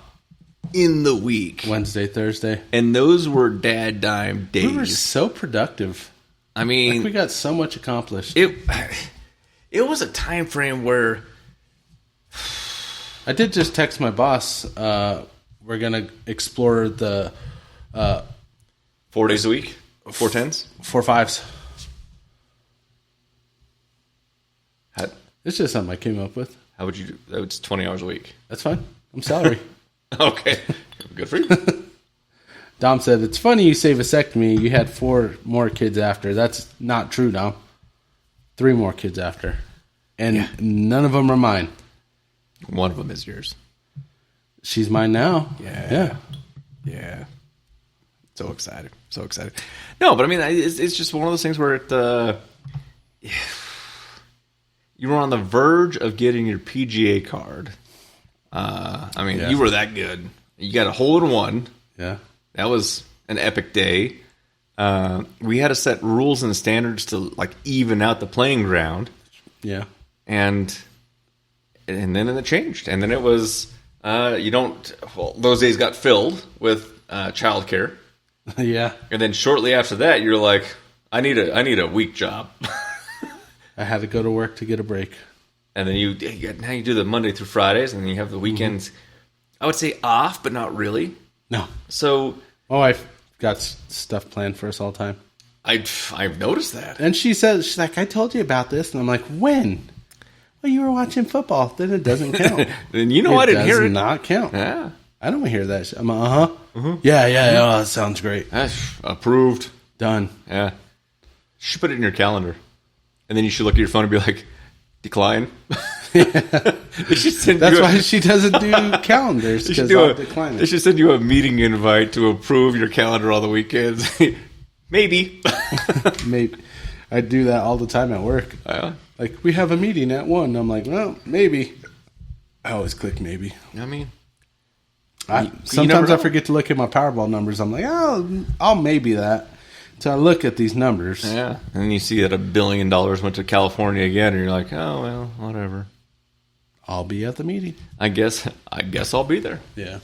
in the week. Wednesday, Thursday. And those were DadDime days. We were so productive. I mean, Like we got so much accomplished. It was a time frame where I did just text my boss. We're going to explore the 4 days a week, 4 tens, 4 5s. How It's just something I came up with. would you do? It's 20 hours a week. That's fine. I'm salary. Okay, good for you. Dom said, it's funny you say vasectomy. You had 4 more kids after. That's not true, Dom. 3 more kids after. And none of them are mine. One of them is yours. She's mine now. Yeah. So excited. No, but I mean, it's just one of those things where you were on the verge of getting your PGA card. I mean, you were that good. You got a hole in one. Yeah. That was an epic day. We had to set rules and standards to like even out the playing ground. Yeah. And then it changed. And then it was those days got filled with childcare. Yeah. And then shortly after that, you're like, I need a week job. I had to go to work to get a break. And then now you do the Monday through Fridays, and then you have the weekends. Mm-hmm. I would say off, but not really. No. So my wife got stuff planned for us all the time. I've noticed that. And she's like, I told you about this. And I'm like, when? Well, you were watching football. Then it doesn't count. Then I didn't hear it. It does not count. Yeah. I don't hear that shit. I'm like, Yeah. Oh, that sounds great. Approved. Done. Yeah. You should put it in your calendar. And then you should look at your phone and be like, decline. That's why she doesn't do calendars, because I'll decline it. They should send you a meeting invite to approve your calendar all the weekends. Maybe. Maybe. I do that all the time at work. Like, we have a meeting at 1. I'm like, well, maybe. I always click maybe. I mean, sometimes I forget to look at my Powerball numbers. I'm like, I'll maybe that. So I look at these numbers. Yeah. And then you see that $1 billion went to California again, and you're like, oh, well, whatever. I'll be at the meeting. I guess I'll be there. Yeah.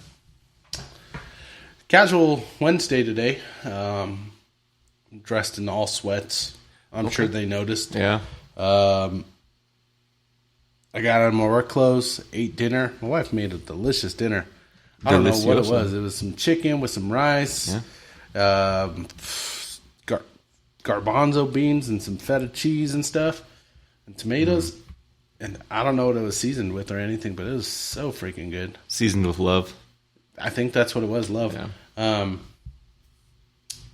Casual Wednesday today. Dressed in all sweats. I'm sure they noticed. Yeah. I got on my work clothes, ate dinner. My wife made a delicious dinner. I don't know what it was. It was some chicken with some rice. Yeah. garbanzo beans and some feta cheese and stuff and tomatoes. And I don't know what it was seasoned with or anything, but it was so freaking good. Seasoned with love. I think that's what it was, love. Yeah.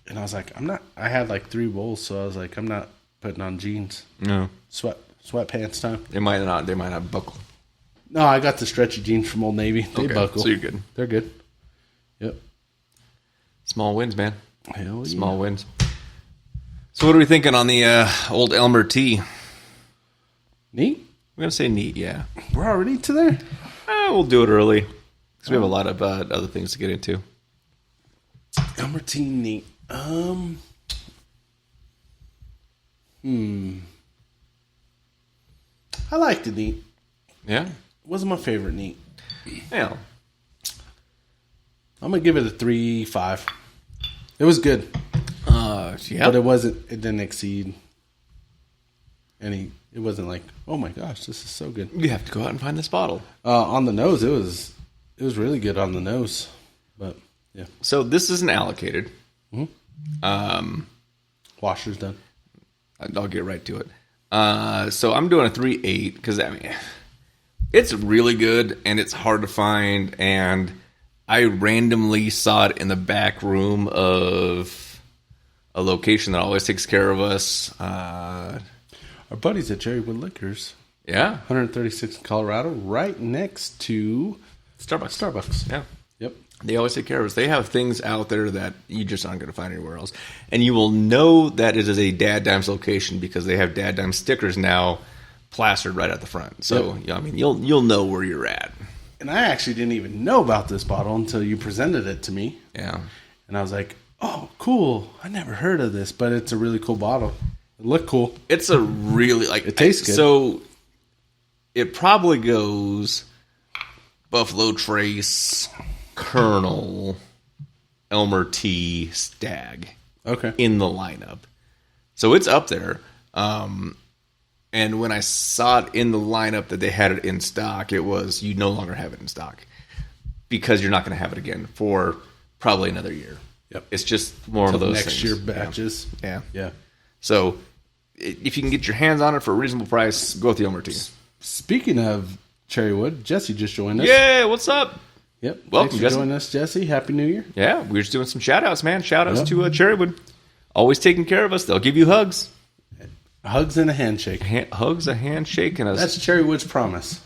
And I was like, I had like 3 bowls, so I was like, I'm not putting on jeans. No. Sweatpants time. They might not buckle. No, I got the stretchy jeans from Old Navy. They buckle. So you're good. They're good. Yep. Small wins, man. Hell yeah. Small wins. So what are we thinking on the old Elmer T? Neat? We're going to say neat, yeah. We're already to there? We'll do it early. Because we have a lot of other things to get into. Elmer T neat. I liked it neat. Yeah? Wasn't my favorite neat. Yeah. I'm going to give it a 3.5. It was good. Yeah. But it didn't exceed any. It wasn't like, oh my gosh, this is so good. You have to go out and find this bottle. On the nose, it was really good on the nose. But, yeah. So this isn't allocated. Mm-hmm. Washer's done. I'll get right to it. So I'm doing a 3.8 because, I mean, it's really good and it's hard to find. And I randomly saw it in the back room of a location that always takes care of us. Our buddies at Cherrywood Liquors. Yeah. 136 in Colorado, right next to Starbucks. Yeah. Yep. They always take care of us. They have things out there that you just aren't going to find anywhere else. And you will know that it is a DadDimes location because they have DadDimes stickers now plastered right at the front. So, Yep. I mean, you'll know where you're at. And I actually didn't even know about this bottle until you presented it to me. Yeah. And I was like, oh, cool. I never heard of this, but it's a really cool bottle. It looked cool. It's a really, it tastes good. So it probably goes Buffalo Trace, Colonel, Elmer T, Stag. Okay. In the lineup. So it's up there. And when I saw it in the lineup that they had it in stock, it was, you no longer have it in stock because you're not going to have it again for probably another year. Yep. It's just more of those next things. year batches. Yeah. So if you can get your hands on it for a reasonable price, go with the Elmer T. Speaking of Cherrywood, Jesse just joined us. Yeah, what's up? Yep. Welcome, Thanks for Jesse. joining us, Jesse. Happy New Year. Yeah, we're just doing some shout-outs, man. Shout-outs to Cherrywood. Always taking care of us. They'll give you hugs. Hugs and a handshake. Hugs, a handshake, and a... That's Cherrywood's promise.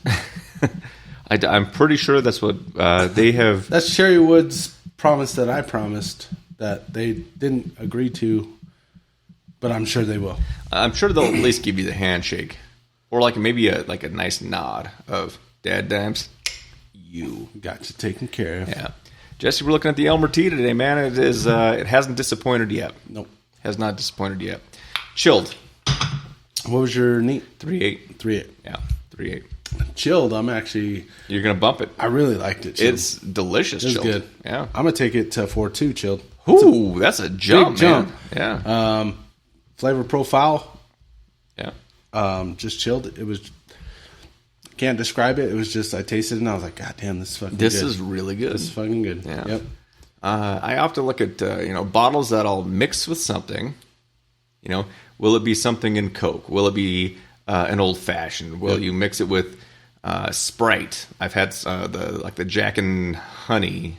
I'm pretty sure that's what they have... That's Cherrywood's promise that I promised that they didn't agree to, but I'm sure they will. I'm sure they'll at least give you the handshake. Or like maybe a nice nod of DadDimes. You got you taken care of. Yeah. Jesse, we're looking at the Elmer T today, man. It is it hasn't disappointed yet. Nope. Has not disappointed yet. Chilled. What was your neat? 3.8. 3.8. Yeah, 3.8. Chilled, I'm actually... You're going to bump it. I really liked it, chilled. It's delicious, It's chilled. good. Yeah. I'm going to take it to 4.2 chilled. Ooh, that's a jump, big jump. Man. Yeah. Flavor profile, Yeah. just chilled. It was... Can't describe it. It was just, I tasted it and I was like, God damn, this is fucking good. This is really good. This is fucking good. Yeah. Yep. I often look at bottles that I'll mix with something. Will it be something in Coke? Will it be an old fashioned? Will you mix it with Sprite? I've had the Jack and Honey.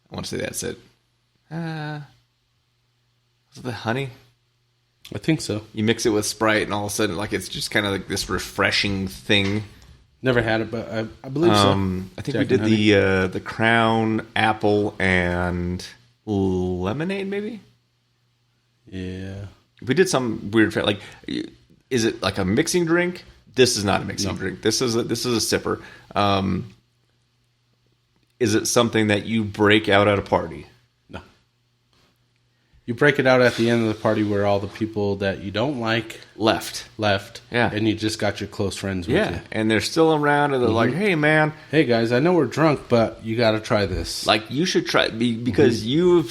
I want to say that's it. Was it the honey? I think so. You mix it with Sprite, and all of a sudden, it's just kind of like this refreshing thing. Never had it, but I believe so. I think Jack we and did the Crown Apple and lemonade, maybe. Yeah. We did some weird, is it like a mixing drink? This is not a mixing drink. This is a sipper. Is it something that you break out at a party? No. You break it out at the end of the party where all the people that you don't like left. Yeah. And you just got your close friends with you. And they're still around, and they're like, hey, man. Hey, guys, I know we're drunk, but you got to try this. You should try because you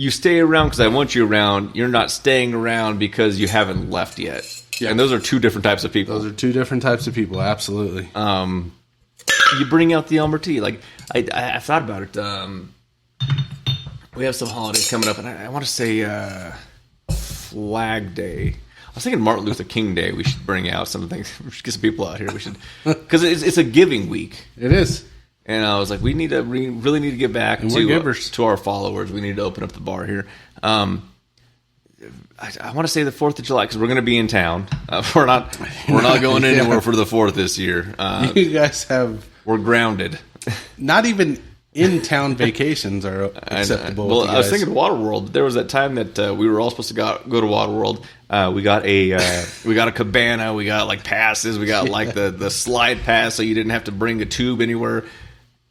stay around because I want you around. You're not staying around because you haven't left yet. Yeah. And those are two different types of people. Those are two different types of people, absolutely. You bring out the Elmer T. I thought about it. we have some holidays coming up, and I want to say Flag Day. I was thinking Martin Luther King Day. We should bring out some things. We should get some people out here. We should, because it's a giving week. It is. And I was like, we really need to get back to our followers. We need to open up the bar here. I want to say the 4th of July because we're going to be in town. We're not going anywhere for the 4th this year. You guys we're grounded. Not even in-town vacations are acceptable. Well, I was thinking Waterworld. There was that time that we were all supposed to go to Waterworld. We got a cabana. We got like passes. We got like the slide pass, so you didn't have to bring a tube anywhere.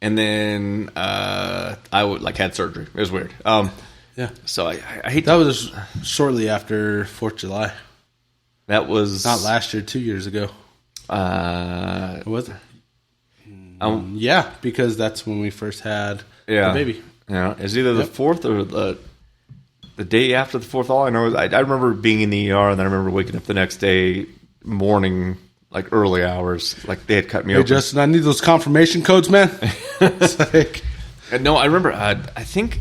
And then I had surgery. It was weird. Yeah. So I hate that was shortly after 4th of July. That was not last year, 2 years ago. Was it? Yeah, because that's when we first had the baby. Yeah, it's either the 4th or the day after the 4th. All I know is I remember being in the ER, and then I remember waking up the next day morning, like early hours, like they had cut me open. Justin, I need those confirmation codes, man. It's like, no, I remember. I think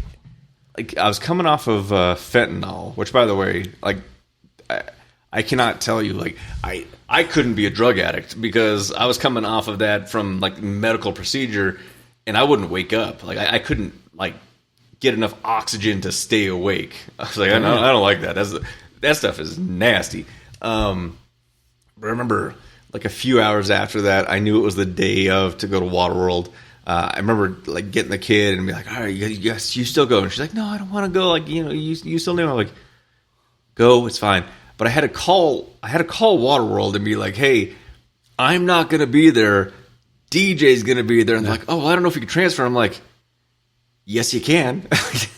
like I was coming off of fentanyl, which, by the way, like I cannot tell you, like I couldn't be a drug addict because I was coming off of that from like medical procedure, and I wouldn't wake up. Like I couldn't like get enough oxygen to stay awake. I was like, I don't like that. That stuff is nasty. But I remember like a few hours after that, I knew it was the day to go to Waterworld. I remember like getting the kid and be like, all right, yes, you still go. And she's like, no, I don't want to go. Like, you still do. I'm like, go, it's fine. But I had to call Waterworld and be like, hey, I'm not going to be there. DJ's going to be there. And they're like, oh, well, I don't know if you can transfer. I'm like, yes, you can.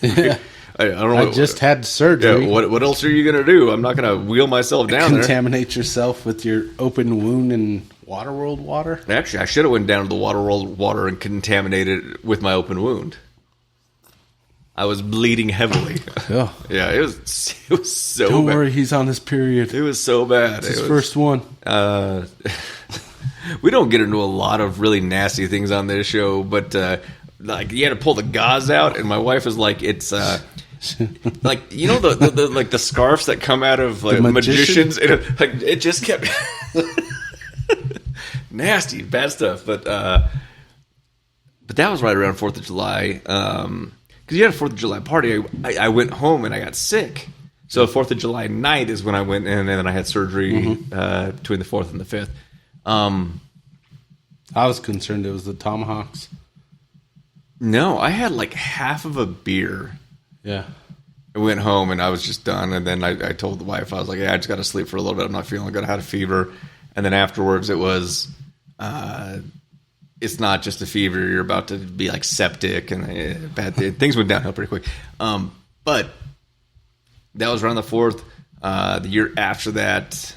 Yeah. I don't know. I just had surgery. Yeah, what else are you going to do? I'm not going to wheel myself down there. Contaminate yourself with your open wound in Waterworld water? Actually, I should have went down to the Waterworld water and contaminated it with my open wound. I was bleeding heavily. Oh. Yeah, it was so Don't bad. worry, he's on his period. It was so bad. It's his first one. We don't get into a lot of really nasty things on this show, but like you had to pull the gauze out, and my wife was like, "It's like the like the scarves that come out of like magicians." It just kept nasty, bad stuff. But that was right around 4th of July. Because you had a 4th of July party, I went home and I got sick. So 4th of July night is when I went in, and then I had surgery between the 4th and the 5th. I was concerned it was the tomahawks. No, I had like half of a beer. Yeah. I went home and I was just done. And then I told the wife, I was like, yeah, I just got to sleep for a little bit. I'm not feeling good. I had a fever. And then afterwards it was... it's not just a fever. You're about to be like septic and bad things went downhill pretty quick. But that was around the 4th. The year after that,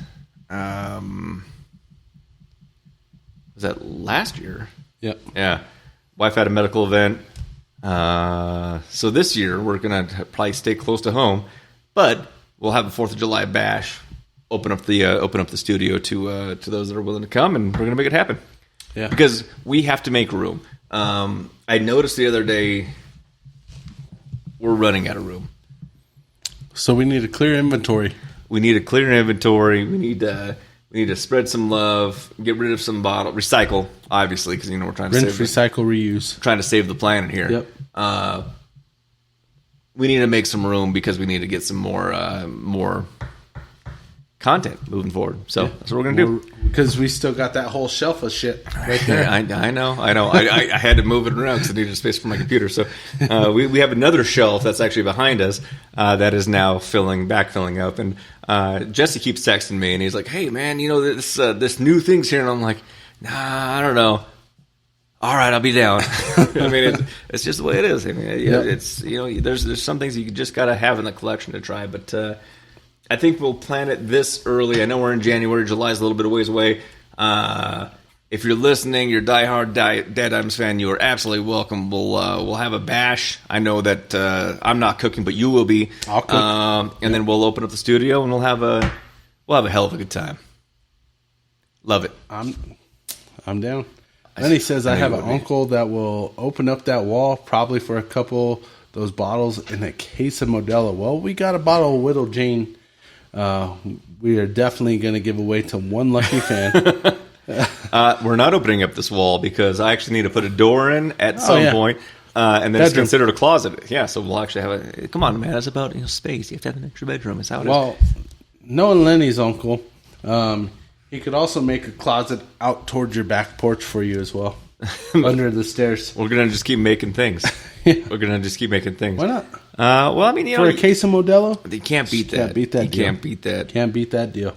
was that last year? Yep. Yeah. Wife had a medical event. So this year we're going to probably stay close to home, but we'll have a 4th of July bash, open up the studio to those that are willing to come, and we're going to make it happen. Yeah. Because we have to make room. I noticed the other day we're running out of room. So we need to clear inventory. We need to clear inventory. We need to spread some love, get rid of some bottle, recycle, obviously, because we're trying to recycle, reuse. Trying to save the planet here. Yep. We need to make some room because we need to get some more content moving forward. So that's what we're gonna do. Because we still got that whole shelf of shit right there. I know. I had to move it around because I needed space for my computer. So we have another shelf that's actually behind us that is now backfilling up. And Jesse keeps texting me, and he's like, "Hey, man, this new thing's here," and I'm like, "Nah, I don't know." All right, I'll be down. I mean, it's just the way it is. I mean, it's there's some things you just gotta have in the collection to try, but. I think we'll plan it this early. I know we're in January. July's a little bit of ways away. If you're listening, you're a diehard DadDimes fan, you are absolutely welcome. We'll have a bash. I know that I'm not cooking, but you will be. I'll cook. And then we'll open up the studio and we'll have a hell of a good time. Love it. I'm down. Then he says I have an uncle that will open up that wall probably for the those bottles in a case of Modelo. Well, we got a bottle of Whittle Jane. We are definitely going to give away to one lucky fan. We're not opening up this wall because I actually need to put a door in at some point. And then it's considered a closet. Yeah, so we'll actually have a... Come on, man. It's about space. You have to have an extra bedroom. It's how it is. Well, knowing Lenny's uncle, he could also make a closet out towards your back porch for you as well. Under the stairs. We're going to just keep making things. Yeah. We're going to just keep making things. Why not? Well, I mean, for a case of Modelo? You can't beat that. Can't beat that deal. Can't beat that. Can't beat that deal.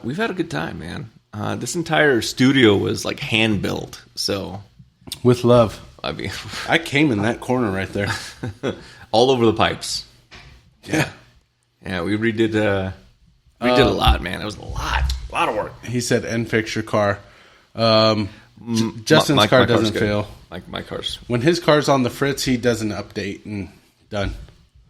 We've had a good time, man. This entire studio was like hand-built, so... With love. I mean... I came in that corner right there. All over the pipes. Yeah. Yeah, we redid a lot, man. It was a lot of work. He said, "End fix your car." Justin's car doesn't fail. Like my car's. When his car's on the fritz, he does an update and done.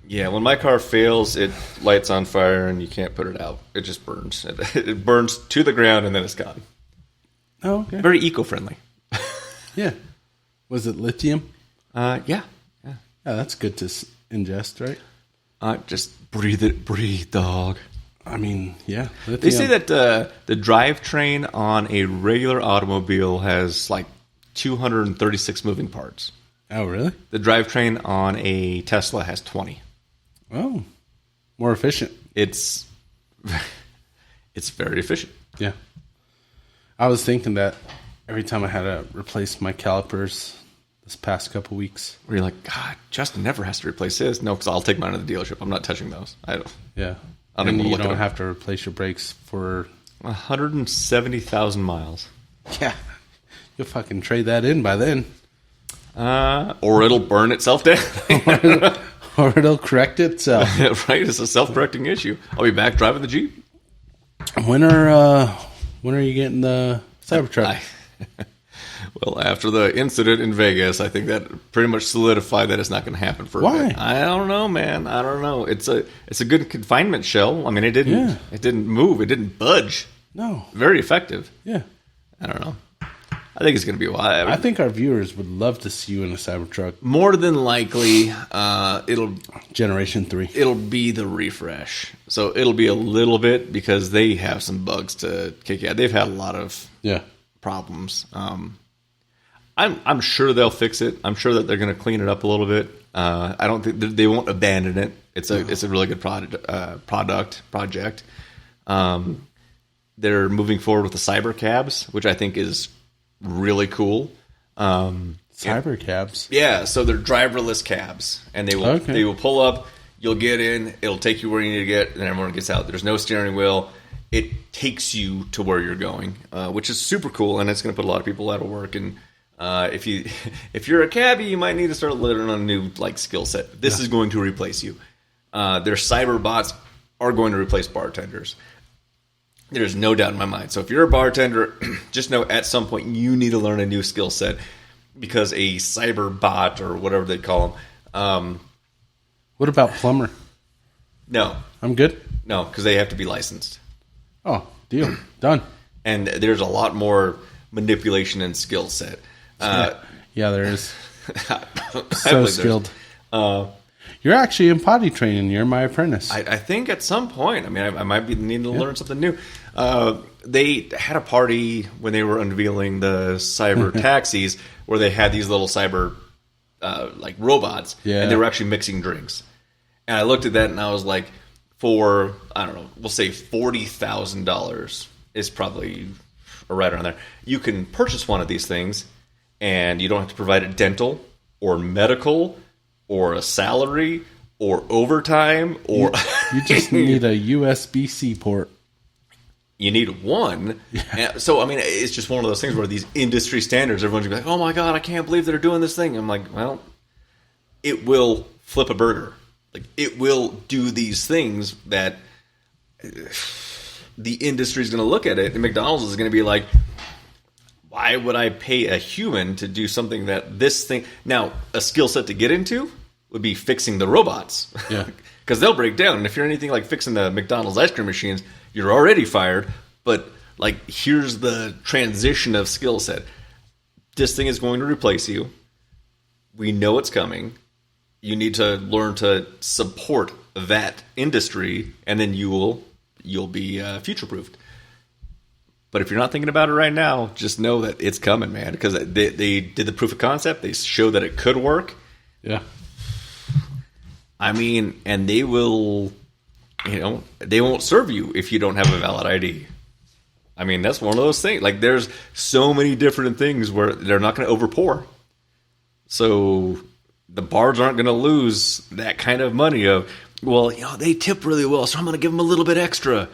Yeah, when my car fails, it lights on fire and you can't put it out. It just burns. It burns to the ground and then it's gone. Oh, okay. Very eco-friendly. Yeah. Was it lithium? Yeah. Yeah, that's good to ingest, right? Just breathe, dog. I mean, yeah. Lithium. They say that the drivetrain on a regular automobile has like 236 moving parts. Oh, really? The drivetrain on a Tesla has 20. Oh, more efficient. It's very efficient. Yeah. I was thinking that every time I had to replace my calipers this past couple weeks. Where you're like, God, Justin never has to replace his. No, because I'll take mine to the dealership. I'm not touching those. Yeah. I don't and even you look don't have to replace your brakes for 170,000 miles. Yeah. You'll fucking trade that in by then. Or it'll burn itself down. Or it'll correct itself. Right? It's a self-correcting issue. I'll be back driving the Jeep. When are you getting the Cybertruck? Well, after the incident in Vegas, I think that pretty much solidified that it's not going to happen for Why? a bit. I don't know, man. I don't know. It's a good confinement shell. I mean, it didn't move. It didn't budge. No. Very effective. Yeah. I don't know. I think it's going to be a while. I think our viewers would love to see you in a Cybertruck. More than likely, it'll Generation 3. It'll be the refresh. So it'll be a little bit because they have some bugs to kick out. They've had a lot of problems. I'm sure they'll fix it. I'm sure that they're going to clean it up a little bit. I don't think they won't abandon it. It's a really good project. They're moving forward with the cyber cabs, which I think is really cool. Cyber cabs? Yeah, so they're driverless cabs, and they will pull up. You'll get in. It'll take you where you need to get, and everyone gets out. There's no steering wheel. It takes you to where you're going, which is super cool, and it's going to put a lot of people out of work. And if you're a cabbie, you might need to start learning on a new skill set. This is going to replace you. Their cyber bots are going to replace bartenders. There's no doubt in my mind. So if you're a bartender, just know at some point you need to learn a new skill set because a cyber bot or whatever they call them. What about plumber? No. I'm good? No, because they have to be licensed. Oh, deal. Done. And there's a lot more manipulation and skill set. Yeah, there is. So skilled. You're actually in potty training. You're my apprentice. I think at some point, I mean, I might be needing to learn something new. They had a party when they were unveiling the cyber taxis where they had these little cyber robots, and they were actually mixing drinks. And I looked at that and I was like, for, I don't know, we'll say $40,000 is probably right around there. You can purchase one of these things and you don't have to provide a dental or medical or a salary or overtime or you just need a USB-C port. You need one. Yeah. So, I mean, it's just one of those things where these industry standards, everyone's going to be like, oh my God, I can't believe they're doing this thing. I'm like, well, it will flip a burger. Like, it will do these things that the industry is going to look at it, and McDonald's is going to be like, why would I pay a human to do something that this thing... Now, a skill set to get into would be fixing the robots. Yeah. Because they'll break down. And if you're anything like fixing the McDonald's ice cream machines, you're already fired. But, here's the transition of skill set. This thing is going to replace you. We know it's coming. you need to learn to support that industry, and then you'll be future-proofed. But if you're not thinking about it right now, just know that it's coming, man. Because they did the proof of concept. They showed that it could work. Yeah. I mean, and they will, they won't serve you if you don't have a valid ID. I mean, that's one of those things. Like, there's so many different things where they're not going to overpour. So the bars aren't going to lose that kind of money of, well, they tip really well, so I'm going to give them a little bit extra.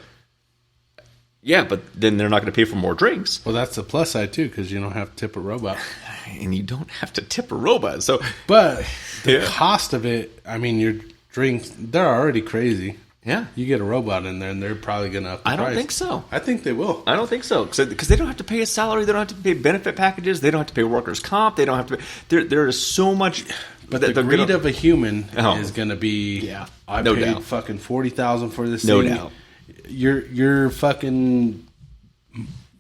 Yeah, but then they're not going to pay for more drinks. Well, that's the plus side, too, because you don't have to tip a robot. And you don't have to tip a robot. But the cost of it, I mean, your drinks, they're already crazy. Yeah. You get a robot in there, and they're probably going to up the price. I don't think so. I think they will. I don't think so. Because they don't have to pay a salary. They don't have to pay benefit packages. They don't have to pay workers' comp. They don't have to pay... There is so much... But the greed of a human is going to be... Yeah, I no paid doubt. fucking $40,000 for this No thing. doubt. Your fucking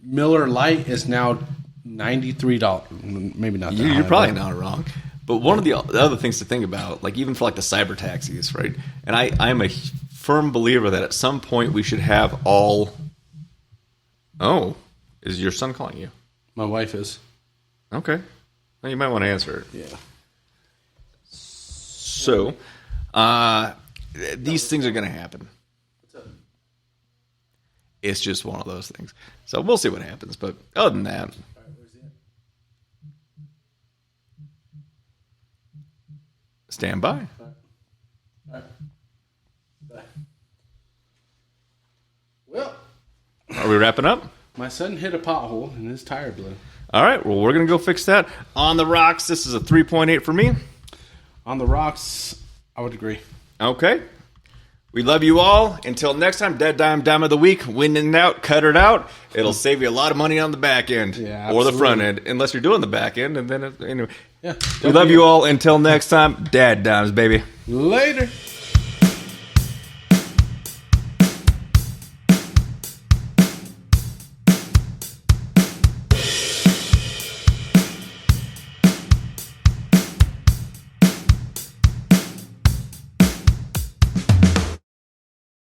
Miller Lite is now $93. Maybe not that You're high, probably not wrong. But one of the other things to think about, like even for like the cyber taxis, right? And I'm a firm believer that at some point we should have all... Oh, is your son calling you? My wife is. Okay. Well, you might want to answer it. Yeah. So, these things are going to happen. It's just one of those things. So we'll see what happens. But other than that, stand by. Well, are we wrapping up? My son hit a pothole and his tire blew. All right. Well, we're going to go fix that. On the rocks, this is a 3.8 for me. On the rocks, I would agree. Okay. We love you all. Until next time, DadDime Dime of the Week. Win and out, cut it out. It'll save you a lot of money on the back end or the front end, unless you're doing the back end. And then, anyway. Yeah. We love you all. Until next time, DadDimes, baby. Later.